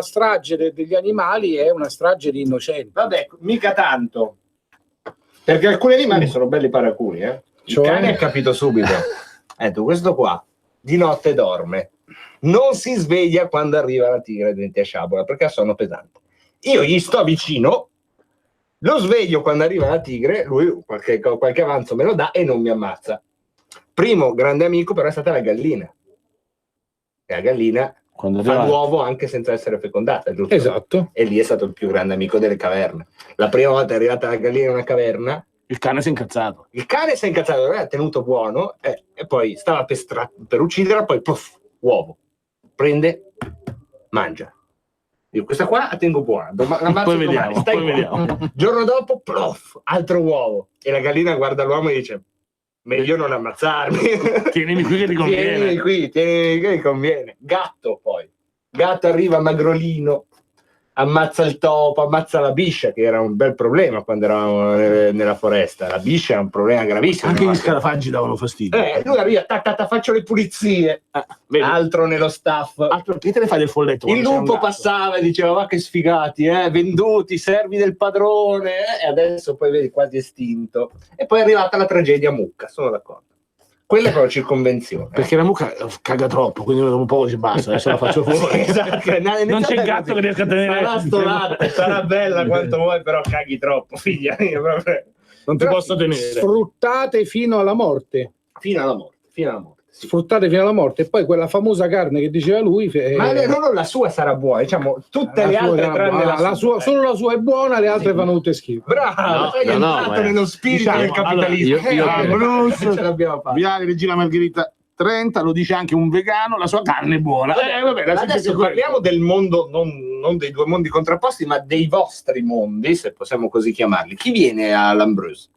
strage degli animali è una strage di innocenti.
Vabbè, mica tanto, perché alcuni animali sono belli paraculi, il cane ha capito subito. Questo qua di notte dorme, non si sveglia quando arriva la tigre denti a sciabola perché ha sonno pesante. Io gli sto vicino, lo sveglio quando arriva la tigre, lui qualche avanzo me lo dà e non mi ammazza. Primo grande amico però è stata la gallina, e la gallina fa l'uovo anche senza essere fecondata, giusto?
Esatto.
E lì è stato il più grande amico delle caverne. La prima volta è arrivata la gallina in una caverna,
il cane si è incazzato.
Aveva tenuto buono e poi stava per ucciderla, poi puff, uovo. Prende, mangia. Io questa qua la tengo buona,
poi vediamo.
Giorno dopo, plof, altro uovo. E la gallina guarda l'uomo e dice: meglio non ammazzarmi.
Tienimi qui che ti conviene.
Tienimi qui che ti conviene. Gatto poi. Gatto arriva magrolino, ammazza il topo, ammazza la biscia, che era un bel problema quando eravamo nella foresta. La biscia è un problema gravissimo.
Anche gli scarafaggi davano fastidio.
Lui arriva, faccio le pulizie. Altro nello staff.
Che te ne fai del folletto?
Il lupo passava e diceva: ma che sfigati, venduti, servi del padrone. E adesso poi vedi quasi estinto. E poi è arrivata la tragedia mucca, sono d'accordo. Quella è proprio circonvenzione.
Perché la mucca caga troppo, quindi dopo un po' si basta, adesso la faccio fuori.
Esatto.
Non c'è gatto che riesca a tenere.
Sarà stonata, sarà bella quanto vuoi, però caghi troppo, figlia mia. Proprio.
Non ti posso tenere.
Sfruttate fino alla morte.
Fino alla morte. Sì.
Sfruttate fino alla morte. E poi quella famosa carne che diceva lui.
Ma no, la sua sarà buona, diciamo, tutte le altre tranne la sua.
Solo la sua è buona, le altre fanno tutte schifo.
Bravo, sei entrato nello spirito del capitalismo.
Bruce, Viale Regina Margherita 30, lo dice anche un vegano, la sua carne è buona.
Adesso parliamo del mondo, non dei due mondi contrapposti, ma dei vostri mondi, se possiamo così chiamarli. Chi viene all'Ambreuse?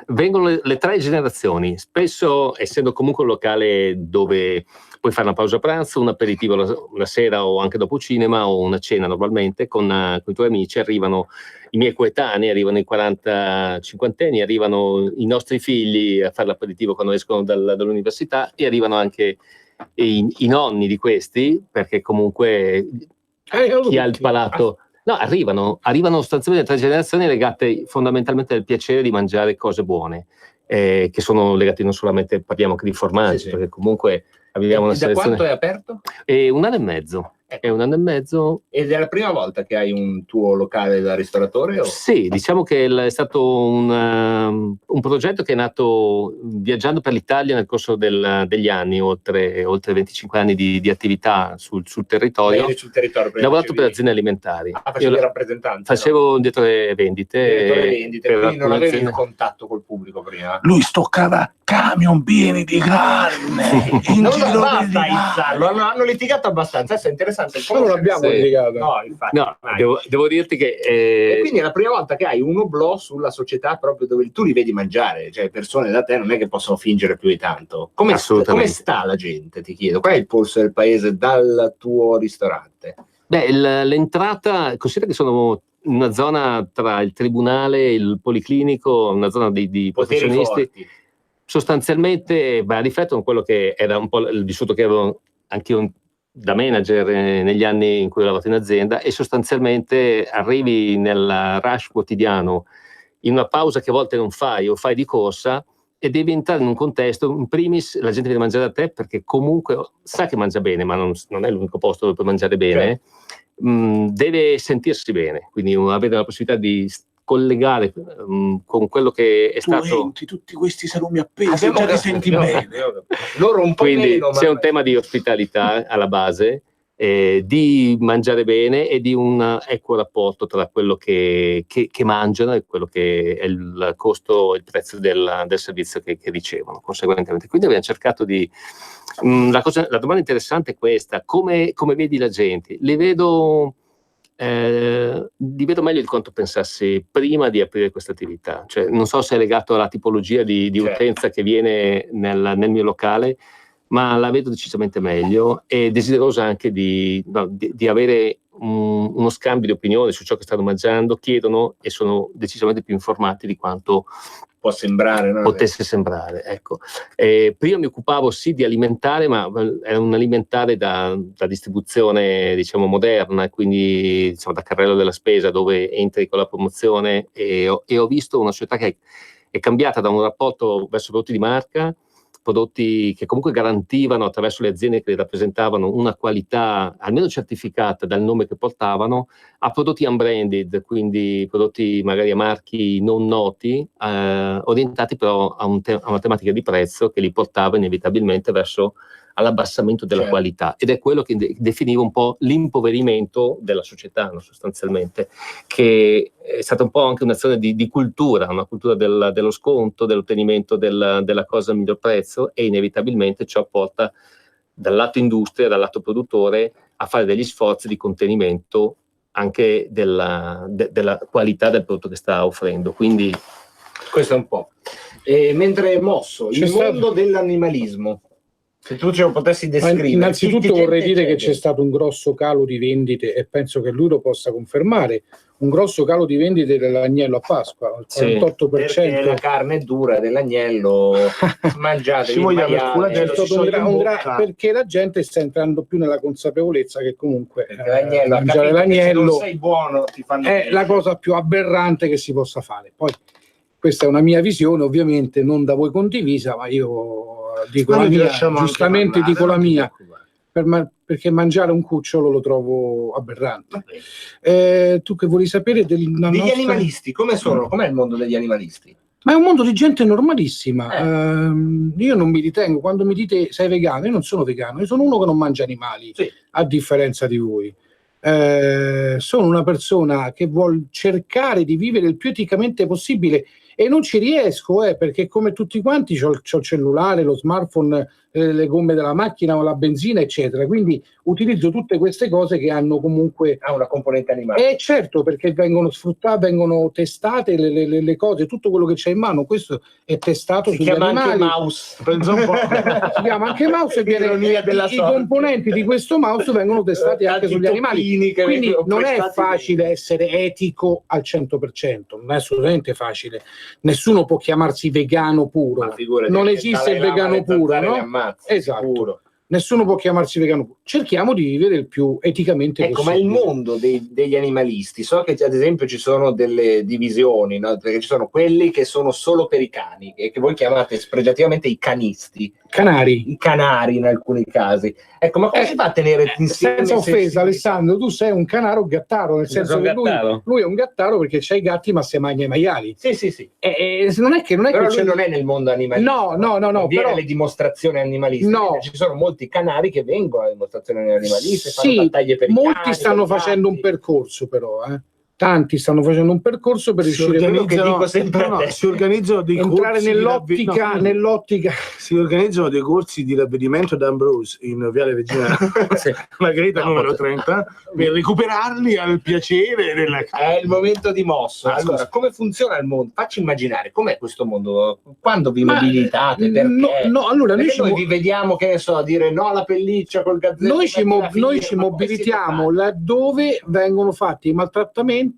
Vengono le tre generazioni, spesso essendo comunque un locale dove puoi fare una pausa pranzo, un aperitivo la sera o anche dopo cinema o una cena normalmente con i tuoi amici, arrivano i miei coetanei, arrivano i 40-50 anni, arrivano i nostri figli a fare l'aperitivo quando escono dall'università e arrivano anche i nonni di questi, perché comunque chi ha il palato... No, arrivano sostanzialmente tre generazioni legate fondamentalmente al piacere di mangiare cose buone, che sono legate non solamente, parliamo anche di formaggi, perché comunque abbiamo una selezione...
Da quanto è aperto?
Un anno e mezzo. È un anno e mezzo.
Ed è la prima volta che hai un tuo locale da ristoratore? O?
Sì, diciamo che è stato un progetto che è nato viaggiando per l'Italia nel corso degli anni, oltre 25 anni di attività sul territorio. Ho lavorato per aziende alimentari.
Facevi rappresentanza?
Facevo dietro le vendite.
Quindi non avevi il contatto col pubblico prima?
Lui stoccava camion pieni di carne.
Non basta izzarlo, hanno litigato abbastanza, adesso è interessante.
Non l'abbiamo litigato.
No, infatti.
No, devo dirti che...
E quindi è la prima volta che hai un oblò sulla società proprio dove tu li vedi mangiare, cioè persone da te non è che possono fingere più di tanto. Come sta la gente, ti chiedo? Qual è il polso del paese dal tuo ristorante?
L'entrata, considera che sono una zona tra il tribunale e il policlinico, una zona di professionisti. Sostanzialmente riflettono quello che era un po' il vissuto che avevo anch'io da manager negli anni in cui ho lavorato in azienda, e sostanzialmente arrivi nel rush quotidiano in una pausa che a volte non fai o fai di corsa e devi entrare in un contesto, in primis la gente viene a mangiare da te perché comunque sa che mangia bene, ma non è l'unico posto dove puoi mangiare bene, deve sentirsi bene, quindi avere la possibilità di collegare con quello che è stato.
Tutti questi salumi appesi, già ti senti bene.
Loro un po'
quindi
meno,
c'è un tema di ospitalità alla base, di mangiare bene e di un equo rapporto tra quello che mangiano e quello che è il costo, il prezzo del servizio che ricevono conseguentemente. Quindi abbiamo cercato di... La domanda interessante è questa: come vedi la gente? Li vedo meglio di quanto pensassi prima di aprire questa attività, cioè non so se è legato alla tipologia di utenza che viene nel mio locale, ma la vedo decisamente meglio e desiderosa anche di avere uno scambio di opinioni su ciò che stanno mangiando, chiedono e sono decisamente più informati di quanto
può sembrare, no?
Potesse sembrare, ecco. Prima mi occupavo sì di alimentare, ma era un alimentare da distribuzione, diciamo, moderna, quindi diciamo da carrello della spesa, dove entri con la promozione, e ho visto una società che è cambiata da un rapporto verso prodotti di marca, prodotti che comunque garantivano attraverso le aziende che li rappresentavano una qualità almeno certificata dal nome che portavano, a prodotti unbranded, quindi prodotti magari a marchi non noti, orientati però a una tematica di prezzo che li portava inevitabilmente verso all'abbassamento della qualità, ed è quello che definiva un po' l'impoverimento della società, no, sostanzialmente, che è stata un po' anche un'azione di cultura, una cultura dello sconto, dell'ottenimento della cosa a miglior prezzo, e inevitabilmente ciò porta dal lato industria, dal lato produttore, a fare degli sforzi di contenimento anche della qualità del prodotto che sta offrendo. Quindi
questo è un po'. Mentre mosso, il mondo dell'animalismo, se tu ce lo potessi descrivere.
Innanzitutto vorrei dire che c'è stato un grosso calo di vendite, e penso che lui lo possa confermare, un grosso calo di vendite dell'agnello a Pasqua, il 48%.
Perché la carne è dura dell'agnello, mangiate
perché la gente sta entrando più nella consapevolezza che comunque
mangiare l'agnello, se non sei buono, ti fanno
è la cosa più aberrante che si possa fare. Poi questa è una mia visione, ovviamente non da voi condivisa, ma io dico la mia, giustamente dico la mia, perché mangiare un cucciolo lo trovo aberrante. Tu che vuoi sapere degli
animalisti, come sono? Com'è il mondo degli animalisti?
Ma è un mondo di gente normalissima. Io non mi ritengo, quando mi dite sei vegano, io non sono vegano, io sono uno che non mangia animali, a differenza di voi. Sono una persona che vuol cercare di vivere il più eticamente possibile, e non ci riesco, perché come tutti quanti c'ho il cellulare, lo smartphone, le gomme della macchina o la benzina, eccetera, quindi utilizzo tutte queste cose che hanno comunque
una componente animale.
Certo, perché vengono sfruttate, vengono testate le cose, tutto quello che c'è in mano, questo è testato sugli animali.
Anche mouse.
Si chiama anche mouse, e i componenti di questo mouse vengono testati anche sugli animali, quindi non è facile essere etico al 100%, non è assolutamente facile. Nessuno può chiamarsi vegano puro, non esiste il vegano puro, no? Esatto. Sicuro. Nessuno può chiamarsi vegano puro. Cerchiamo di vivere il più eticamente possibile.
Ma il mondo degli animalisti, so che ad esempio ci sono delle divisioni, no? Perché ci sono quelli che sono solo per i cani e che voi chiamate spregiativamente i canisti.
I
canari in alcuni casi. Ecco, ma come si fa a tenere insieme?
Senza offesa, Alessandro, tu sei un canaro gattaro, nel senso che lui è un gattaro perché c'ha i gatti ma se mangia i maiali.
Sì.
Non è che
però lui non è nel mondo animalistico.
No.
Però le dimostrazioni animalistiche.
No.
Ci sono molti canari che vengono alle dimostrazioni animalistiche, fanno battaglie per i cani.
Molti stanno facendo un percorso, però, Tanti stanno facendo un percorso per riuscire
si organizzano dei
entrare nell'ottica.
Si organizzano dei corsi di ravvedimento d'Ambrose in Viale Regina Margherita numero 30 per recuperarli al piacere della casa.
È il momento di mosso. Allora, come funziona il mondo? Facci immaginare com'è questo mondo. Quando vi mobilitate? Perché?
Allora
noi vi vediamo, che ne so, a dire no alla pelliccia col gazzetto.
Noi ci mobilitiamo laddove vengono fatti i maltrattamenti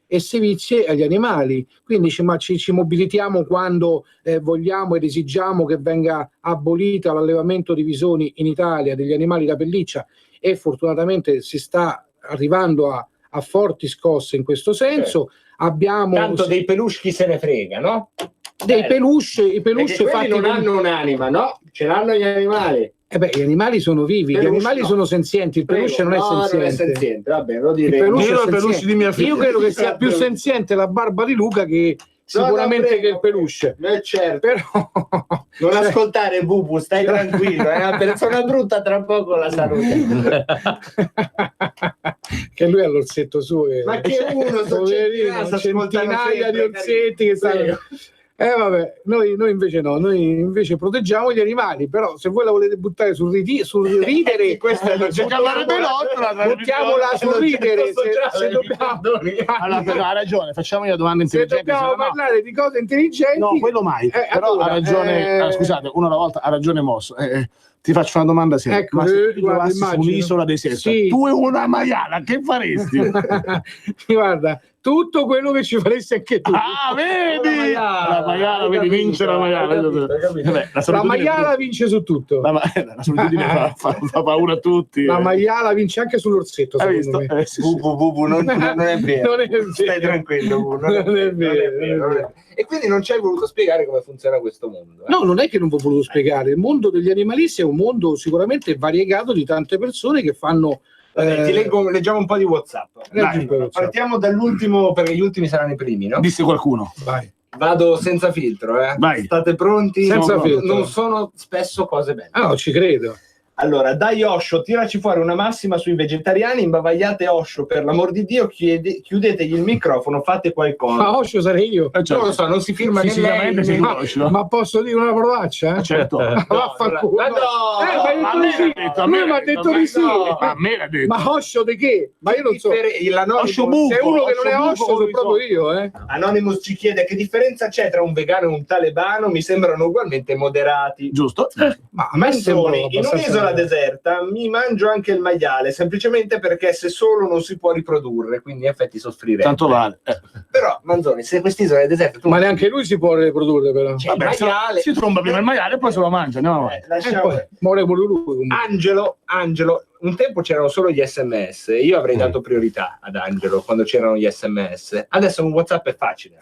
e sevizie agli animali, quindi ci mobilitiamo quando vogliamo ed esigiamo che venga abolita l'allevamento di visoni in Italia degli animali da pelliccia, e fortunatamente si sta arrivando a forti scosse in questo senso. Abbiamo
tanto dei peluche chi se ne frega, no?
Dei peluche, i peluche
fatti non hanno un'anima, no? Ce l'hanno gli animali.
Gli animali sono vivi, gli animali sono senzienti, il peluche non è senziente.
Non è senziente. Vabbè, lo direi.
Di mia figlia.
Io credo che sia più senziente la barba di Luca che sicuramente che il peluche.
Certo.
Però
non ascoltare Bubu, stai tranquillo, è una persona brutta, tra poco la saluta.
Che lui ha l'orsetto suo.
Ma che uno,
centinaia di orsetti che stanno. Vabbè, noi invece no, noi invece proteggiamo gli animali, però se voi la volete buttare sul ridere, buttiamola sul ridere, se dobbiamo.
Allora, ha ragione, facciamo una domanda intelligente.
Se dobbiamo parlare di cose intelligenti,
no, quello mai. Però ha ragione, scusate, uno alla volta ha ragione Mosso. Ti faccio una domanda seria.
Ecco,
ma se tu trovassi su un'isola deserta, tu e una maiala, che faresti?
Guarda, tutto quello che ci faresti anche tu.
Vedi? La maiala, vedi, vince la maiala.
La maiala vince su tutto.
La solitudine fa paura a tutti.
La maiala vince anche sull'orsetto.
Hai visto?
Bubu, non è vero.
Non è vero.
Stai tranquillo, non è vero. E quindi non ci hai voluto spiegare come funziona questo mondo?
No, non è che non vi ho voluto spiegare. Il mondo degli animalisti è un mondo sicuramente variegato di tante persone che fanno.
Leggiamo un po' di WhatsApp. Partiamo dall'ultimo, perché gli ultimi saranno i primi, no?
Disse qualcuno.
Vai.
Vado senza filtro,
Vai.
State pronti?
Senza filtro.
Non sono spesso cose belle.
No, ci credo.
Allora, dai Osho, tiraci fuori una massima sui vegetariani, imbavagliate Osho, per l'amor di Dio, chiudetegli il microfono, fate qualcosa.
Ma Osho sarei io.
Non lo so, non si firma né lei,
ma posso dire una parolaccia?
Certo.
Vaffanculo. Ma lui mi ha detto di sì.
A me l'ha detto.
Ma Osho di che? Ma io non so.
Osho
se uno che non è Osho sono proprio io,
Anonymous ci chiede che differenza c'è tra un vegano e un talebano, mi sembrano ugualmente moderati.
Giusto.
Ma a me sembra
in un'isola deserta mi mangio anche il maiale, semplicemente perché se solo non si può riprodurre, quindi in effetti soffrirei.
Tanto vale.
Però Manzoni, se quest'isola è deserta,
ma neanche lui si può riprodurre, però.
Vabbè, il maiale
si tromba prima il maiale e poi se lo mangia. Andiamo avanti.
Angelo, un tempo c'erano solo gli SMS, io avrei dato priorità ad Angelo quando c'erano gli SMS. Adesso un WhatsApp è facile.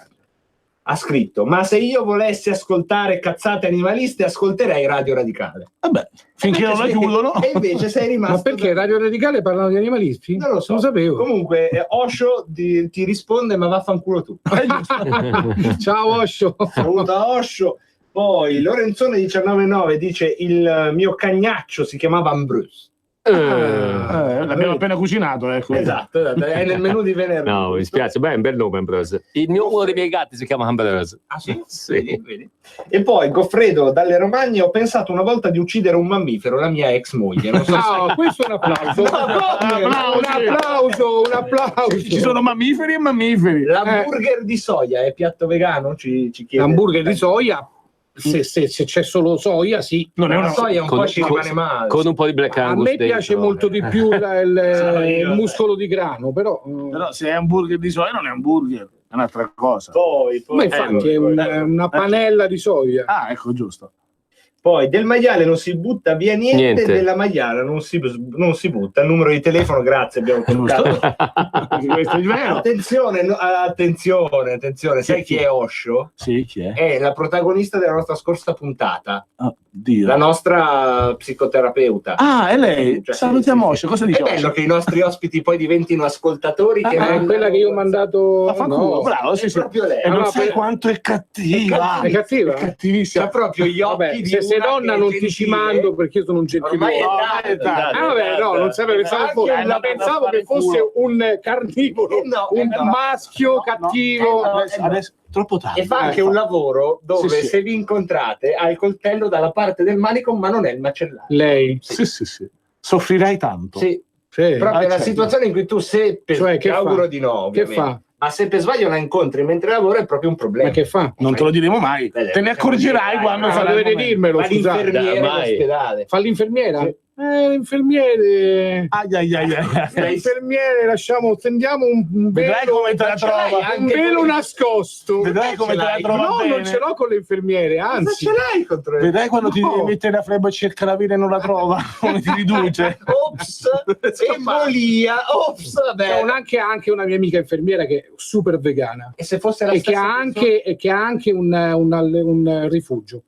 Ha scritto: ma se io volessi ascoltare cazzate animaliste ascolterei Radio Radicale.
Vabbè, finché non la chiudono.
E invece sei rimasto.
Ma perché Radio Radicale parlano di animalisti?
Non lo so.
Non sapevo.
Comunque Osho ti risponde: ma vaffanculo tu.
Ciao Osho.
Saluta Osho. Poi Lorenzone 199 dice: il mio cagnaccio si chiamava Ambrose.
L'abbiamo appena cucinato, ecco.
Esatto, è nel menù di venerdì.
No, mi spiace, beh, è un bel nome Ambrose. Uno dei miei gatti si chiama Ambrose.
Ah sì?
Sì.
Vedi. E poi Goffredo dalle Romagne: ho pensato una volta di uccidere un mammifero, la mia ex moglie. Non so se...
questo è un applauso. Un applauso.
Ci sono mammiferi e mammiferi.
L'hamburger di soia è piatto vegano? Ci chiede.
L'hamburger di soia. Se c'è solo soia, sì.
Non è una soia, un po' ci rimane male.
Con un po' di Black Angus.
A me piace molto di più il muscolo di grano, però
se è hamburger di soia non è hamburger, è un'altra cosa.
Ma infatti è una panella di soia.
Ah, ecco, giusto.
Poi del maiale non si butta via niente. Della maiala non si butta. Il numero di telefono, grazie, abbiamo toccato.
Questo è vero.
Attenzione, sai chi è Osho?
Sì, chi è?
È la protagonista della nostra scorsa puntata.
Dio.
La nostra psicoterapeuta.
Ah, è lei. Salutiamo Osho. Cosa dice?
È bello che i nostri ospiti poi diventino ascoltatori.
È quella che io ho mandato.
No, bravo, sì,
proprio lei.
E non sai quanto è cattiva.
È cattiva?
È cattivissima.
C'ha proprio gli occhi di
se donna non ti ci mando perché io sono un gentiluomo. Non sapevo, pensavo che fosse un carnivoro, un maschio cattivo.
Adesso troppo tardi.
E fa anche un lavoro dove se vi incontrate ha il coltello dalla parte del manico, ma non è il macellaio.
Lei?
Sì. Soffrirai tanto.
Sì. Proprio la situazione in cui tu ti auguro di no, ovviamente.
Che fa?
Ma se per sbaglio la incontri mentre lavora è proprio un problema.
Ma che fa?
Non te lo diremo mai. Te ne accorgerai quando sarai.
Dovete dirmelo.
Fa l'infermiera in ospedale.
Fa l'infermiera? L'infermiere. L'infermiere, tendiamo un velo.
Vedrai come te la trova.
Un velo nascosto.
Vedrai come te la trova.
No, non ce l'ho con le infermiere, anzi.
Ma ce l'hai contro le...
Vedrai quando ti mette la frebbre e cerca la vita e non la trova. Come ti riduce.
Ops, embolia. Ops, vabbè.
C'è anche una mia amica infermiera che è super vegana.
E se fosse la
che ha anche un rifugio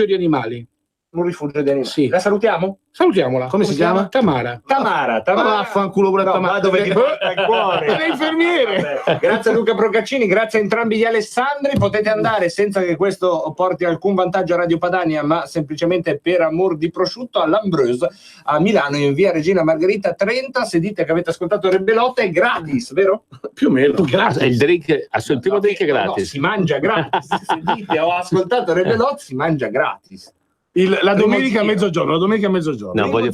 di animali.
Un rifugio di animali.
Sì.
La salutiamo?
Salutiamola.
Come si chiama?
Tamara.
Vaffanculo pure Tamara.
Dove ti porta il cuore?
Le infermiere.
Grazie a Luca Procaccini, grazie a entrambi gli Alessandri. Potete andare senza che questo porti alcun vantaggio a Radio Padania, ma semplicemente per amor di prosciutto all'Ambrose a Milano in via Regina Margherita 30. Se dite che avete ascoltato Rebbelotta è gratis, vero?
Più o meno.
Gratis. Il drink, il primo drink è gratis.
No, si mangia gratis. Se dite ho ascoltato Rebbelotta si mangia gratis.
La domenica a mezzogiorno.
No, voglio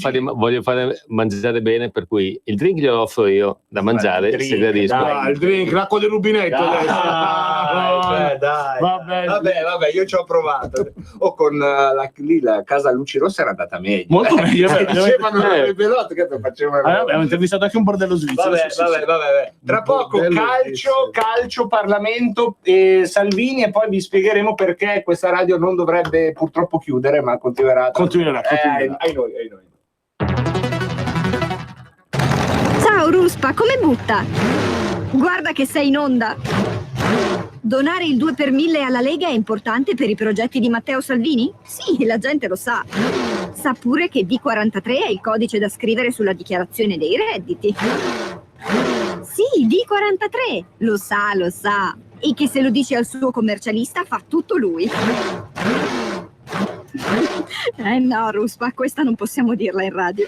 fare mangiare bene, per cui il drink glielo offro io da mangiare, se gradisco.
Il drink, l'acqua del rubinetto.
Dai. Vabbè, io ci ho provato. Con la Casa Luci Rosse era andata meglio.
Molto meglio.
Dicevano che facevano.
Abbiamo intervistato anche un bordello svizzero.
Vabbè. Tra poco calcio, Parlamento e Salvini, e poi vi spiegheremo perché questa radio non dovrebbe purtroppo chiudere, ma continuerà. Ai noi.
Ciao Ruspa, come butta? Guarda che sei in onda. Donare il 2 per 1000 alla Lega è importante per i progetti di Matteo Salvini? Sì, la gente lo sa. Sa pure che D43 è il codice da scrivere sulla dichiarazione dei redditi. Sì, D43, lo sa. E che se lo dice al suo commercialista fa tutto lui. No, Ruspa, questa non possiamo dirla in radio.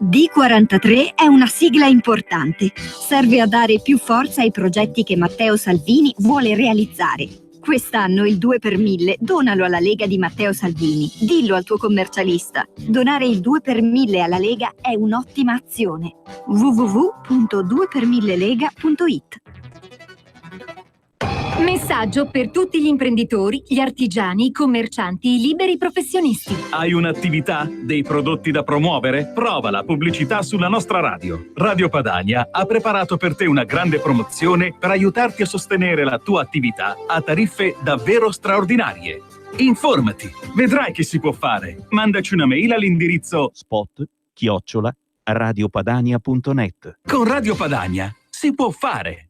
D43 è una sigla importante. Serve a dare più forza ai progetti che Matteo Salvini vuole realizzare. Quest'anno il 2 per 1000 donalo alla Lega di Matteo Salvini. Dillo al tuo commercialista. Donare il 2 per 1000 alla Lega è un'ottima azione. www.2per1000lega.it.
Messaggio per tutti gli imprenditori, gli artigiani, i commercianti, i liberi professionisti.
Hai un'attività? Dei prodotti da promuovere? Prova la pubblicità sulla nostra radio. Radio Padania ha preparato per te una grande promozione per aiutarti a sostenere la tua attività a tariffe davvero straordinarie. Informati, vedrai che si può fare. Mandaci una mail all'indirizzo
spot@radiopadania.net.
Con Radio Padania si può fare.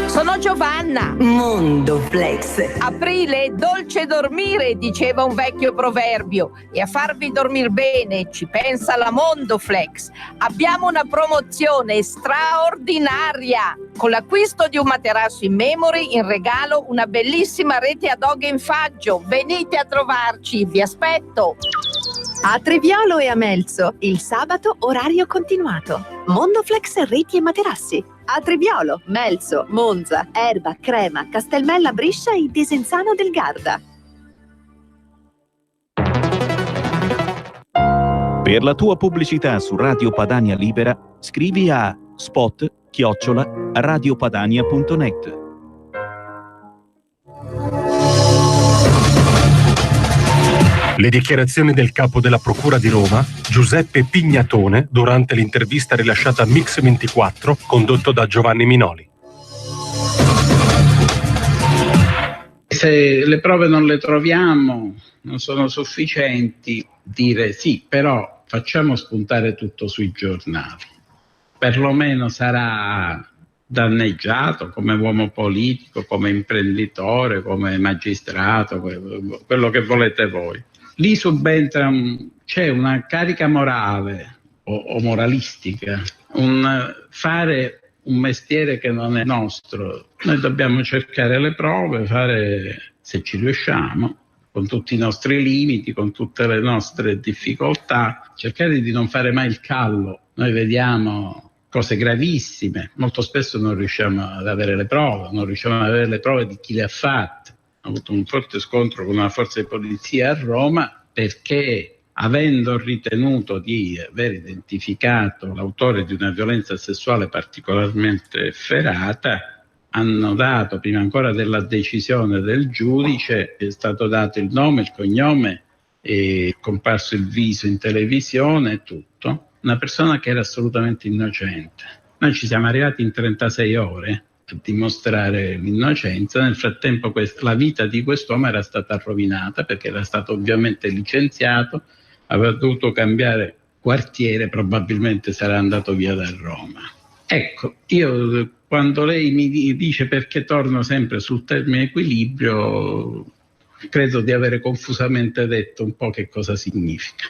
Sono Giovanna. Mondoflex. Aprile, dolce dormire, diceva un vecchio proverbio. E a farvi dormire bene ci pensa la Mondoflex. Abbiamo una promozione straordinaria. Con l'acquisto di un materasso in memory, in regalo una bellissima rete ad oghe in faggio. Venite a trovarci, vi aspetto.
A Treviolo e a Melzo, il sabato orario continuato. Mondoflex reti e materassi. A Treviolo, Melzo, Monza, Erba, Crema, Castelmella, Brescia e Desenzano del Garda.
Per la tua pubblicità su Radio Padania Libera, scrivi a spot@radiopadania.net.
Le dichiarazioni del capo della Procura di Roma, Giuseppe Pignatone, durante l'intervista rilasciata a Mix24, condotto da Giovanni Minoli.
Se le prove non le troviamo, non sono sufficienti, dire sì, però facciamo spuntare tutto sui giornali. Perlomeno sarà danneggiato come uomo politico, come imprenditore, come magistrato, quello che volete voi. Lì subentra, c'è una carica morale o moralistica, un fare un mestiere che non è nostro. Noi dobbiamo cercare le prove, fare, se ci riusciamo, con tutti i nostri limiti, con tutte le nostre difficoltà, cercare di non fare mai il callo. Noi vediamo cose gravissime, molto spesso non riusciamo ad avere le prove, non riusciamo ad avere le prove di chi le ha fatte. Ho avuto un forte scontro con una forza di polizia a Roma perché, avendo ritenuto di aver identificato l'autore di una violenza sessuale particolarmente efferata, hanno dato, prima ancora della decisione del giudice, è stato dato il nome, il cognome, è comparso il viso in televisione e tutto. Una persona che era assolutamente innocente. Noi ci siamo arrivati in 36 ore a dimostrare l'innocenza. Nel frattempo la vita di quest'uomo era stata rovinata perché era stato ovviamente licenziato, aveva dovuto cambiare quartiere, probabilmente sarà andato via da Roma. Ecco, io quando lei mi dice perché torno sempre sul termine equilibrio, credo di avere confusamente detto un po' che cosa significa.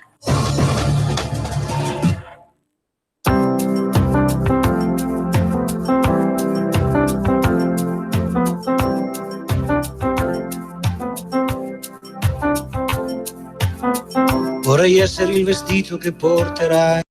Vorrei essere il vestito che porterai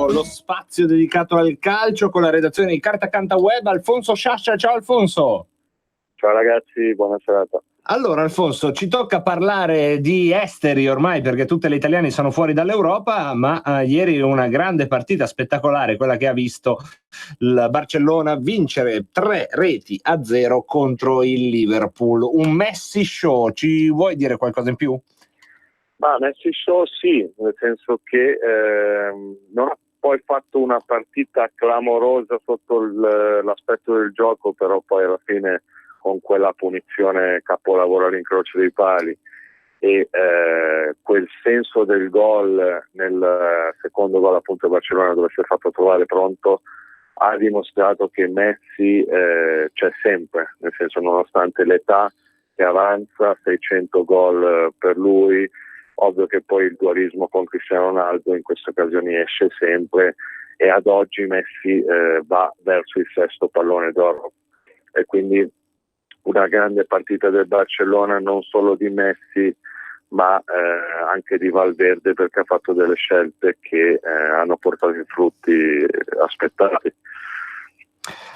Lo spazio dedicato al calcio con la redazione di Carta Canta Web. Alfonso Sciascia, ciao Alfonso.
Ciao ragazzi, buona serata.
Allora Alfonso, ci tocca parlare di esteri ormai perché tutte le italiane sono fuori dall'Europa, ma ieri una grande partita spettacolare, quella che ha visto il Barcellona vincere 3-0 contro il Liverpool. Un Messi show, ci vuoi dire qualcosa in più?
Ma Messi show sì, nel senso che non ha poi fatto una partita clamorosa sotto l'aspetto del gioco, però poi alla fine con quella punizione capolavoro all'incrocio dei pali e quel senso del gol nel secondo gol appunto del Barcellona, dove si è fatto trovare pronto, ha dimostrato che Messi c'è sempre, nel senso, nonostante l'età che avanza, 600 gol per lui. Ovvio che poi il dualismo con Cristiano Ronaldo in queste occasioni esce sempre, e ad oggi Messi va verso il 6° pallone d'oro, e quindi una grande partita del Barcellona, non solo di Messi ma anche di Valverde, perché ha fatto delle scelte che hanno portato i frutti aspettati.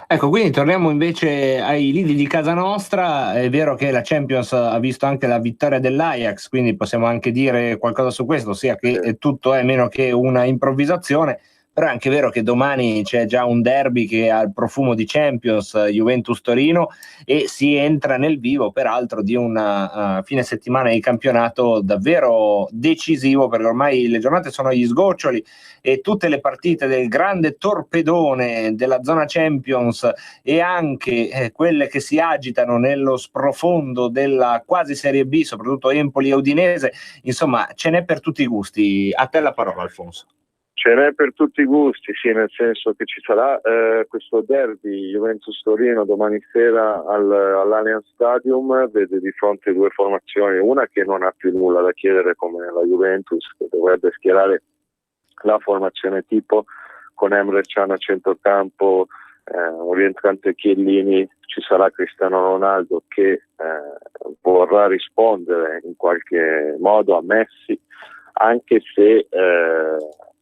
Ecco, quindi torniamo invece ai lidi di casa nostra. È vero che la Champions ha visto anche la vittoria dell'Ajax, quindi possiamo anche dire qualcosa su questo, ossia che tutto è meno che una improvvisazione, però è anche vero che domani c'è già un derby che ha il profumo di Champions, Juventus-Torino, e si entra nel vivo peraltro di una fine settimana di campionato davvero decisivo, perché ormai le giornate sono agli sgoccioli e tutte le partite del grande torpedone della zona Champions e anche quelle che si agitano nello sprofondo della quasi Serie B, soprattutto Empoli e Udinese, insomma ce n'è per tutti i gusti. A te la parola, Alfonso.
Ce n'è per tutti i gusti, sì, nel senso che ci sarà questo derby Juventus-Torino domani sera all'Allianz Stadium. Vede di fronte due formazioni, una che non ha più nulla da chiedere come la Juventus, che dovrebbe schierare la formazione tipo con Emre Can a centrocampo, un rientrante Chiellini, ci sarà Cristiano Ronaldo che vorrà rispondere in qualche modo a Messi, anche se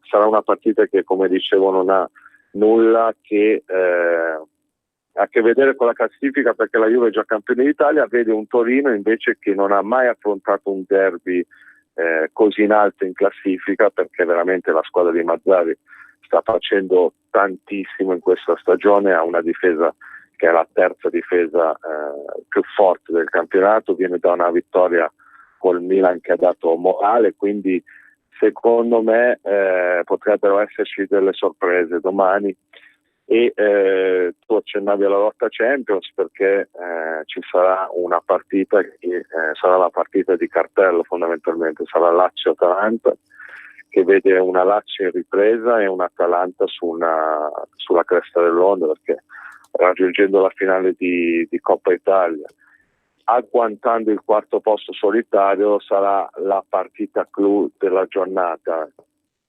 sarà una partita che, come dicevo, non ha nulla che a che vedere con la classifica, perché la Juve è già campione d'Italia, vede un Torino invece che non ha mai affrontato un derby così in alto in classifica, perché veramente la squadra di Mazzarri sta facendo tantissimo in questa stagione, ha una difesa che è la terza difesa più forte del campionato, viene da una vittoria col Milan che ha dato morale, quindi secondo me potrebbero esserci delle sorprese domani. E tu accennavi alla lotta Champions, perché ci sarà una partita che sarà la partita di cartello, fondamentalmente sarà Lazio-Atalanta, che vede una Lazio in ripresa e un Atalanta sulla cresta dell'onda, perché raggiungendo la finale di Coppa Italia, agguantando il 4° posto solitario, sarà la partita clou della giornata.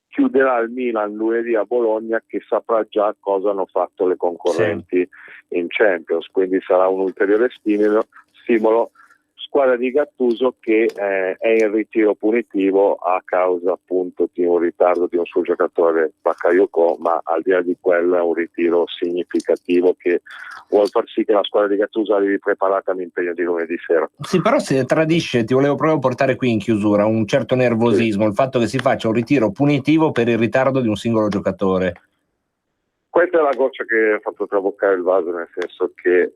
Chiuderà il Milan lunedì a Bologna, che saprà già cosa hanno fatto le concorrenti in Champions, quindi sarà un ulteriore stimolo. Squadra di Gattuso che è in ritiro punitivo a causa appunto di un ritardo di un suo giocatore, Bakayoko, ma al di là di quello è un ritiro significativo che vuol far sì che la squadra di Gattuso arrivi preparata all'impegno di lunedì sera.
Sì, però se tradisce, ti volevo proprio portare qui in chiusura, un certo nervosismo, il fatto che si faccia un ritiro punitivo per il ritardo di un singolo giocatore.
Questa è la goccia che ha fatto traboccare il vaso, nel senso che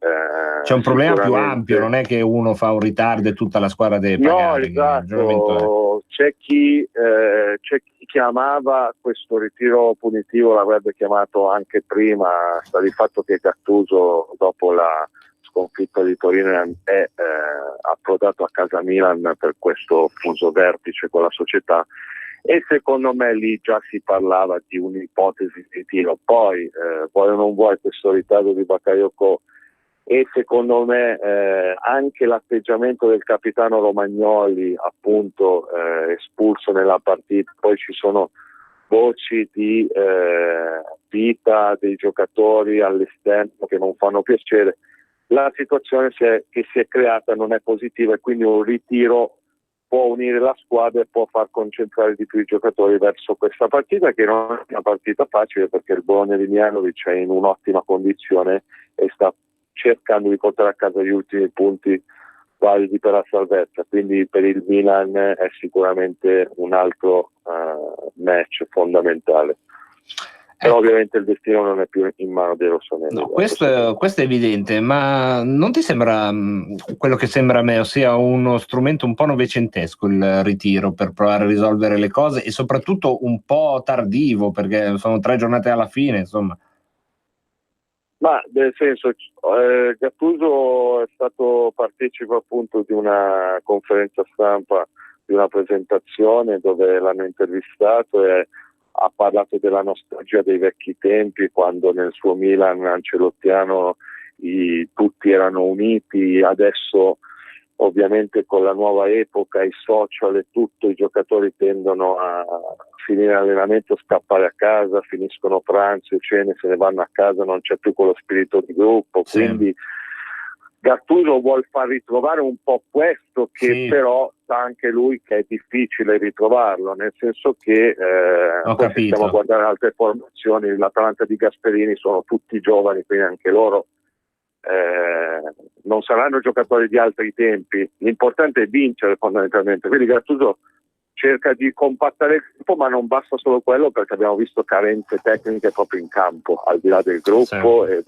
c'è un problema più ampio, non è che uno fa un ritardo e tutta la squadra deve pagare.
No, esatto. C'è chi chiamava questo ritiro punitivo, l'avrebbe chiamato anche prima, sta di fatto che Gattuso dopo la sconfitta di Torino è approdato a casa Milan per questo fuso vertice con la società, e secondo me lì già si parlava di un'ipotesi di tiro. Poi vuoi o non vuoi questo ritardo di Bakayoko, e secondo me anche l'atteggiamento del capitano Romagnoli, appunto espulso nella partita, poi ci sono voci di vita dei giocatori all'esterno che non fanno piacere. La situazione che si è creata non è positiva e quindi un ritiro può unire la squadra e può far concentrare di più i giocatori verso questa partita, che non è una partita facile perché il Bologna di Mihajlovic è in un'ottima condizione e sta cercando di portare a casa gli ultimi punti validi per la salvezza, quindi per il Milan è sicuramente un altro match fondamentale. Però ovviamente il destino non è più in mano dei rossoneri.
No, questo è evidente, ma non ti sembra quello che sembra a me, ossia uno strumento un po' novecentesco il ritiro per provare a risolvere le cose e soprattutto un po' tardivo perché sono 3 giornate alla fine, insomma.
Ma nel senso, Gattuso è stato partecipe appunto di una conferenza stampa, di una presentazione dove l'hanno intervistato e ha parlato della nostalgia dei vecchi tempi, quando nel suo Milan ancelottiano tutti erano uniti. Adesso ovviamente con la nuova epoca, i social e tutto, i giocatori tendono a finire l'allenamento, scappare a casa, finiscono pranzo e cene, se ne vanno a casa, non c'è più quello spirito di gruppo, sì. Quindi Gattuso vuol far ritrovare un po' questo che sì. Però sa anche lui che è difficile ritrovarlo, nel senso che poi se stiamo a guardare altre formazioni, l'Atalanta di Gasperini sono tutti giovani, quindi anche loro non saranno giocatori di altri tempi. L'importante è vincere fondamentalmente, quindi Gattuso cerca di compattare il gruppo, ma non basta solo quello, perché abbiamo visto carenze tecniche proprio in campo, al di là del gruppo sì. e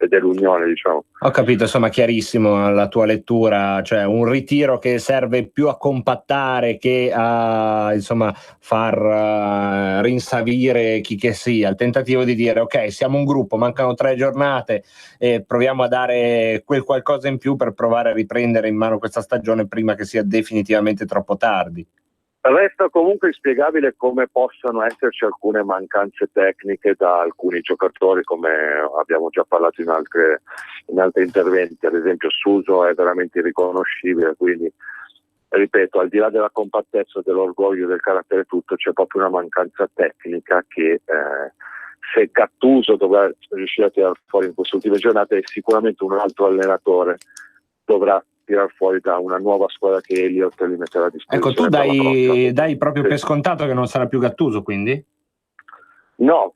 dell'unione, diciamo.
Ho capito, insomma, chiarissimo la tua lettura, cioè un ritiro che serve più a compattare che a insomma far rinsavire chi che sia, il tentativo di dire ok, siamo un gruppo, mancano 3 giornate e proviamo a dare quel qualcosa in più per provare a riprendere in mano questa stagione prima che sia definitivamente troppo tardi.
Resta comunque inspiegabile come possano esserci alcune mancanze tecniche da alcuni giocatori, come abbiamo già parlato in altri interventi. Ad esempio Suso è veramente irriconoscibile, quindi ripeto, al di là della compattezza, dell'orgoglio, del carattere tutto, c'è proprio una mancanza tecnica che se Gattuso dovrà riuscire a tirare fuori in queste ultime giornate, sicuramente un altro allenatore dovrà tirar fuori da una nuova squadra che Elliott li metterà a disposizione.
Ecco, tu dai proprio per scontato che non sarà più Gattuso, quindi?
No,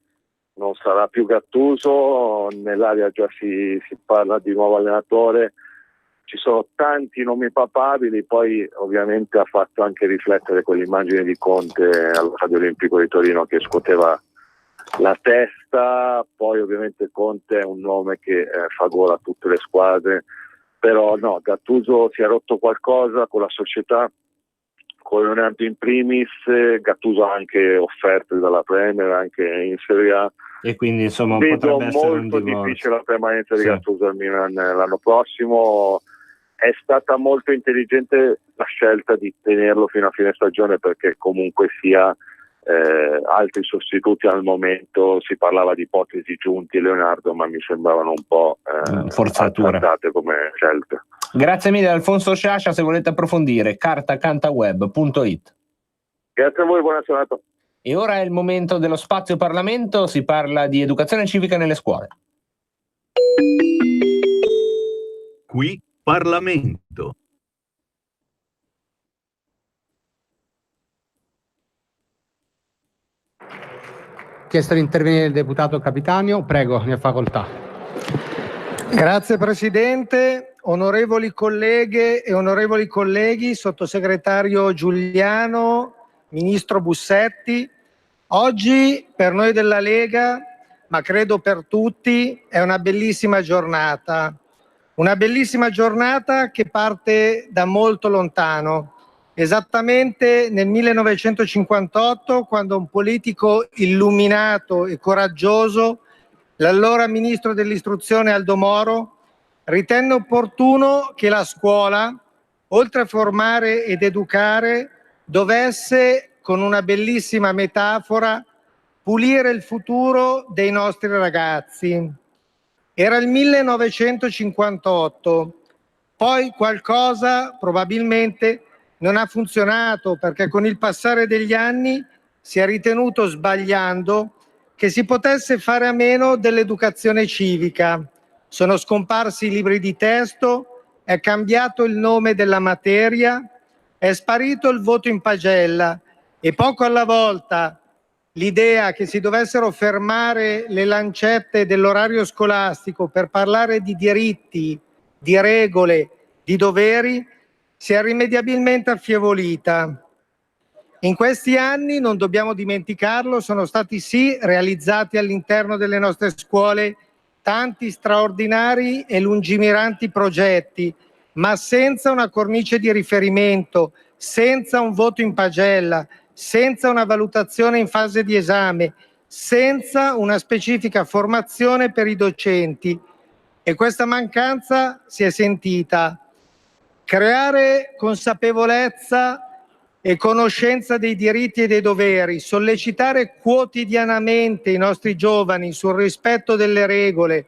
non sarà più Gattuso, nell'area già si parla di nuovo allenatore, ci sono tanti nomi papabili, poi ovviamente ha fatto anche riflettere quell'immagine di Conte allo Stadio Olimpico di Torino che scuoteva la testa. Poi ovviamente Conte è un nome che fa gola a tutte le squadre, però no, Gattuso si è rotto qualcosa con la società, con Leonardo in primis. Gattuso ha anche offerte dalla Premier, anche in Serie A,
e quindi insomma
vedo molto difficile la permanenza di Gattuso al Milan l'anno prossimo. È stata molto intelligente la scelta di tenerlo fino a fine stagione, perché comunque sia altri sostituti al momento, si parlava di ipotesi Giunti, Leonardo, ma mi sembravano un po'
forzature
come scelte.
Grazie mille Alfonso Sciascia, se volete approfondire cartacantaweb.it.
Grazie a voi, buona serata.
E ora è il momento dello spazio Parlamento, si parla di educazione civica nelle scuole.
Qui Parlamento.
Chiesto di intervenire il deputato Capitanio, prego, ne ha facoltà.
Grazie Presidente, onorevoli colleghe e onorevoli colleghi, Sottosegretario Giuliano, Ministro Bussetti. Oggi per noi della Lega, ma credo per tutti, è una bellissima giornata che parte da molto lontano. Esattamente nel 1958, quando un politico illuminato e coraggioso, l'allora ministro dell'istruzione Aldo Moro, ritenne opportuno che la scuola, oltre a formare ed educare, dovesse, con una bellissima metafora, pulire il futuro dei nostri ragazzi. Era il 1958, poi qualcosa probabilmente non ha funzionato, perché con il passare degli anni si è ritenuto, sbagliando, che si potesse fare a meno dell'educazione civica. Sono scomparsi i libri di testo, è cambiato il nome della materia, è sparito il voto in pagella e poco alla volta l'idea che si dovessero fermare le lancette dell'orario scolastico per parlare di diritti, di regole, di doveri, si è irrimediabilmente affievolita. In questi anni, non dobbiamo dimenticarlo, sono stati sì realizzati all'interno delle nostre scuole tanti straordinari e lungimiranti progetti, ma senza una cornice di riferimento, senza un voto in pagella, senza una valutazione in fase di esame, senza una specifica formazione per i docenti. E questa mancanza si è sentita. Creare consapevolezza e conoscenza dei diritti e dei doveri, sollecitare quotidianamente i nostri giovani sul rispetto delle regole,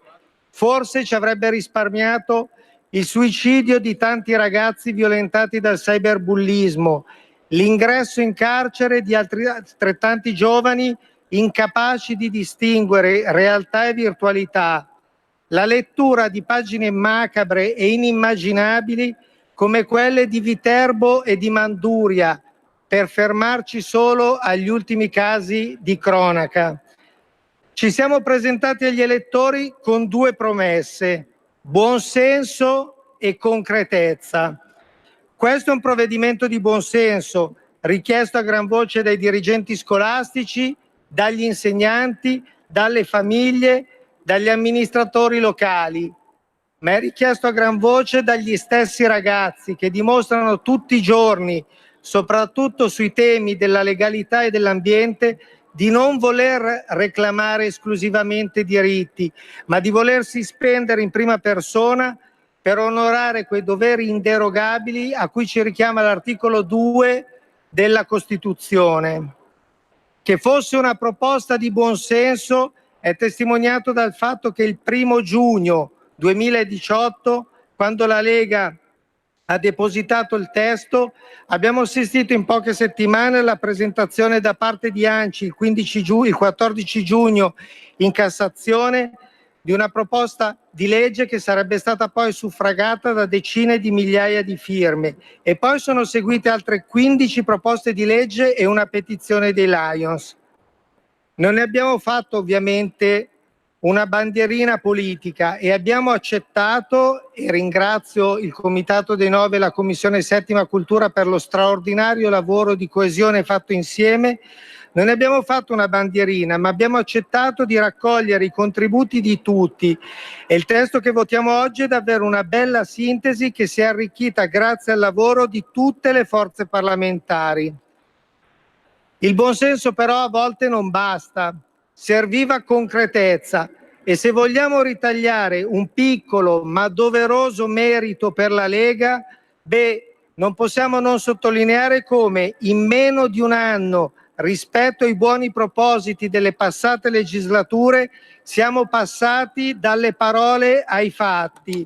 forse ci avrebbe risparmiato il suicidio di tanti ragazzi violentati dal cyberbullismo, l'ingresso in carcere di altrettanti giovani incapaci di distinguere realtà e virtualità, la lettura di pagine macabre e inimmaginabili come quelle di Viterbo e di Manduria, per fermarci solo agli ultimi casi di cronaca. Ci siamo presentati agli elettori con due promesse: buonsenso e concretezza. Questo è un provvedimento di buonsenso, richiesto a gran voce dai dirigenti scolastici, dagli insegnanti, dalle famiglie, dagli amministratori locali, ma è richiesto a gran voce dagli stessi ragazzi che dimostrano tutti i giorni, soprattutto sui temi della legalità e dell'ambiente, di non voler reclamare esclusivamente diritti, ma di volersi spendere in prima persona per onorare quei doveri inderogabili a cui ci richiama l'articolo 2 della Costituzione. Che fosse una proposta di buonsenso è testimoniato dal fatto che il 1° giugno 2018, quando la Lega ha depositato il testo, abbiamo assistito in poche settimane alla presentazione da parte di ANCI il 14 giugno in Cassazione di una proposta di legge che sarebbe stata poi suffragata da decine di migliaia di firme, e poi sono seguite altre 15 proposte di legge e una petizione dei Lions. Non ne abbiamo fatto ovviamente una bandierina politica e abbiamo accettato, e ringrazio il Comitato dei 9 e la Commissione 7ª Cultura per lo straordinario lavoro di coesione fatto insieme, non ne abbiamo fatto una bandierina, ma abbiamo accettato di raccogliere i contributi di tutti, e il testo che votiamo oggi è davvero una bella sintesi che si è arricchita grazie al lavoro di tutte le forze parlamentari. Il buonsenso però a volte non basta, serviva concretezza, e se vogliamo ritagliare un piccolo ma doveroso merito per la Lega, non possiamo non sottolineare come in meno di un anno rispetto ai buoni propositi delle passate legislature siamo passati dalle parole ai fatti.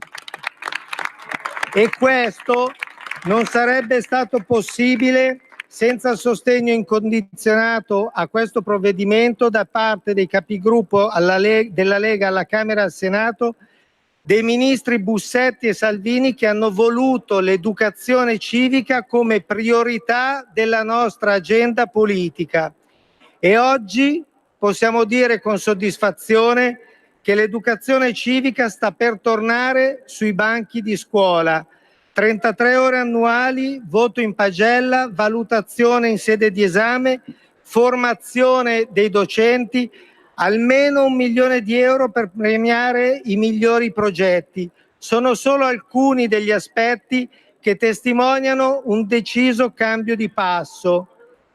E questo non sarebbe stato possibile senza il sostegno incondizionato a questo provvedimento da parte dei capigruppo della Lega alla Camera e al Senato, dei ministri Bussetti e Salvini, che hanno voluto l'educazione civica come priorità della nostra agenda politica. E oggi possiamo dire con soddisfazione che l'educazione civica sta per tornare sui banchi di scuola. 33 ore annuali, voto in pagella, valutazione in sede di esame, formazione dei docenti, almeno 1 milione di euro per premiare i migliori progetti. Sono solo alcuni degli aspetti che testimoniano un deciso cambio di passo,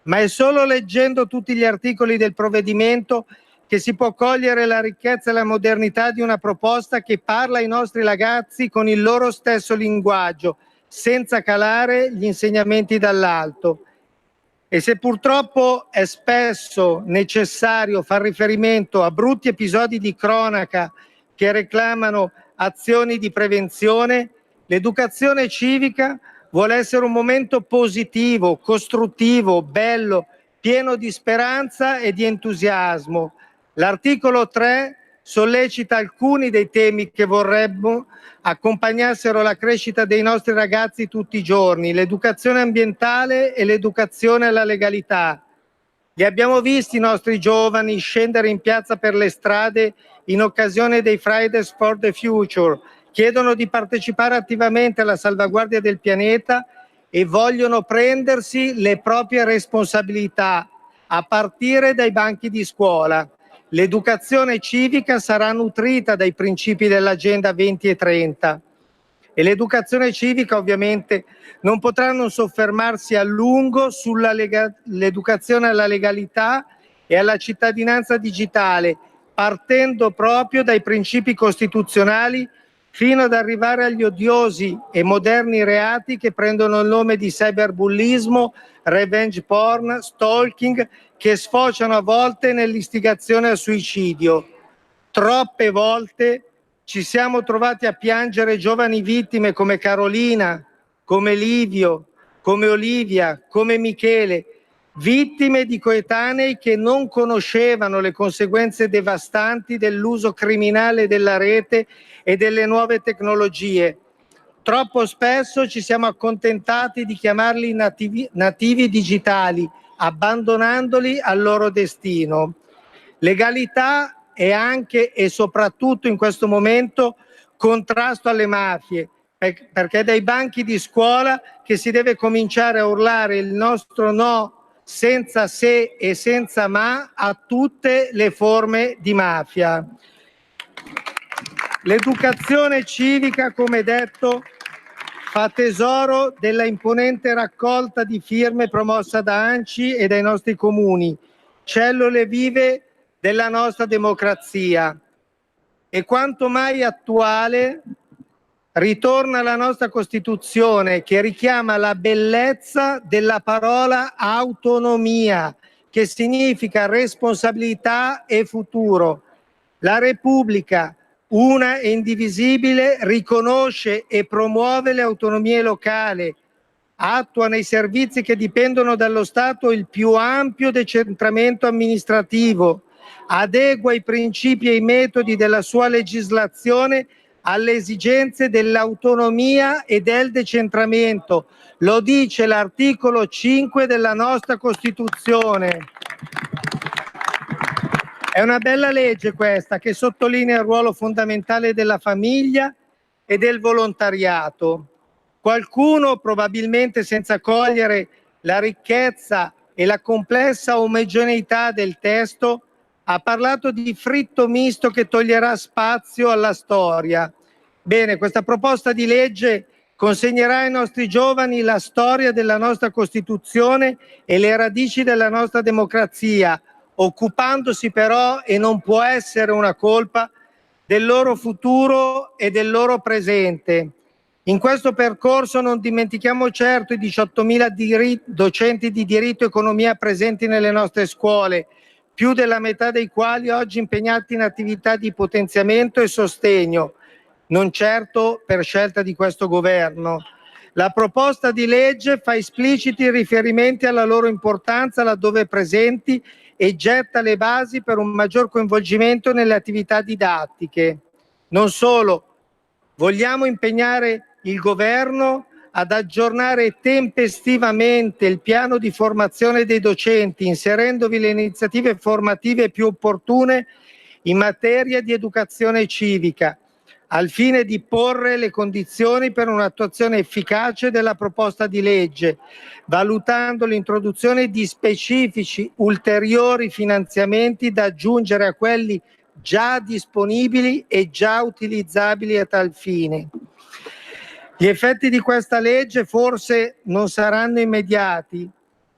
ma è solo leggendo tutti gli articoli del provvedimento che si può cogliere la ricchezza e la modernità di una proposta che parla ai nostri ragazzi con il loro stesso linguaggio, senza calare gli insegnamenti dall'alto. E se purtroppo è spesso necessario far riferimento a brutti episodi di cronaca che reclamano azioni di prevenzione, l'educazione civica vuole essere un momento positivo, costruttivo, bello, pieno di speranza e di entusiasmo. L'articolo 3 sollecita alcuni dei temi che vorremmo accompagnassero la crescita dei nostri ragazzi tutti i giorni: l'educazione ambientale e l'educazione alla legalità. Li abbiamo visti i nostri giovani scendere in piazza per le strade in occasione dei Fridays for the Future, chiedono di partecipare attivamente alla salvaguardia del pianeta e vogliono prendersi le proprie responsabilità, a partire dai banchi di scuola. L'educazione civica sarà nutrita dai principi dell'Agenda 20 e 30 e l'educazione civica ovviamente non potrà non soffermarsi a lungo sull'educazione alla legalità e alla cittadinanza digitale, partendo proprio dai principi costituzionali fino ad arrivare agli odiosi e moderni reati che prendono il nome di cyberbullismo, revenge porn, stalking, che sfociano a volte nell'istigazione al suicidio. Troppe volte ci siamo trovati a piangere giovani vittime come Carolina, come Livio, come Olivia, come Michele, vittime di coetanei che non conoscevano le conseguenze devastanti dell'uso criminale della rete e delle nuove tecnologie. Troppo spesso ci siamo accontentati di chiamarli nativi digitali, abbandonandoli al loro destino. Legalità è anche e soprattutto in questo momento contrasto alle mafie, perché è dai banchi di scuola che si deve cominciare a urlare il nostro no senza se e senza ma a tutte le forme di mafia. L'educazione civica, come detto, fa tesoro della imponente raccolta di firme promossa da ANCI e dai nostri comuni, cellule vive della nostra democrazia. E quanto mai attuale ritorna la nostra Costituzione, che richiama la bellezza della parola autonomia, che significa responsabilità e futuro. La Repubblica, una e indivisibile, riconosce e promuove le autonomie locali, attua nei servizi che dipendono dallo Stato il più ampio decentramento amministrativo, adegua i principi e i metodi della sua legislazione alle esigenze dell'autonomia e del decentramento. Lo dice l'articolo 5 della nostra Costituzione. È una bella legge questa, che sottolinea il ruolo fondamentale della famiglia e del volontariato. Qualcuno, probabilmente senza cogliere la ricchezza e la complessa omogeneità del testo, ha parlato di fritto misto che toglierà spazio alla storia. Bene, questa proposta di legge consegnerà ai nostri giovani la storia della nostra Costituzione e le radici della nostra democrazia, occupandosi però, e non può essere una colpa, del loro futuro e del loro presente. In questo percorso non dimentichiamo certo i 18.000 docenti di diritto e economia presenti nelle nostre scuole, più della metà dei quali oggi impegnati in attività di potenziamento e sostegno, non certo per scelta di questo governo. La proposta di legge fa espliciti riferimenti alla loro importanza laddove presenti e getta le basi per un maggior coinvolgimento nelle attività didattiche. Non solo, vogliamo impegnare il governo ad aggiornare tempestivamente il piano di formazione dei docenti, inserendovi le iniziative formative più opportune in materia di educazione civica, al fine di porre le condizioni per un'attuazione efficace della proposta di legge, valutando l'introduzione di specifici ulteriori finanziamenti da aggiungere a quelli già disponibili e già utilizzabili a tal fine. Gli effetti di questa legge forse non saranno immediati,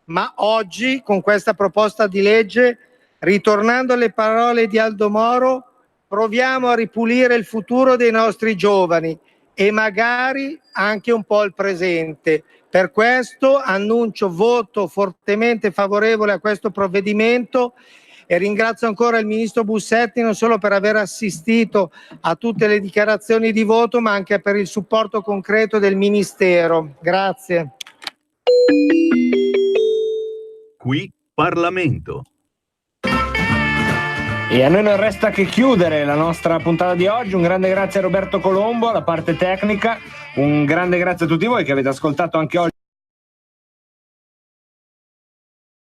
ma oggi, con questa proposta di legge, ritornando alle parole di Aldo Moro, proviamo a ripulire il futuro dei nostri giovani e magari anche un po' il presente. Per questo annuncio voto fortemente favorevole a questo provvedimento e ringrazio ancora il Ministro Bussetti non solo per aver assistito a tutte le dichiarazioni di voto, ma anche per il supporto concreto del Ministero. Grazie.
Qui Parlamento.
E a noi non resta che chiudere la nostra puntata di oggi. Un grande grazie a Roberto Colombo alla parte tecnica, un grande grazie a tutti voi che avete ascoltato anche oggi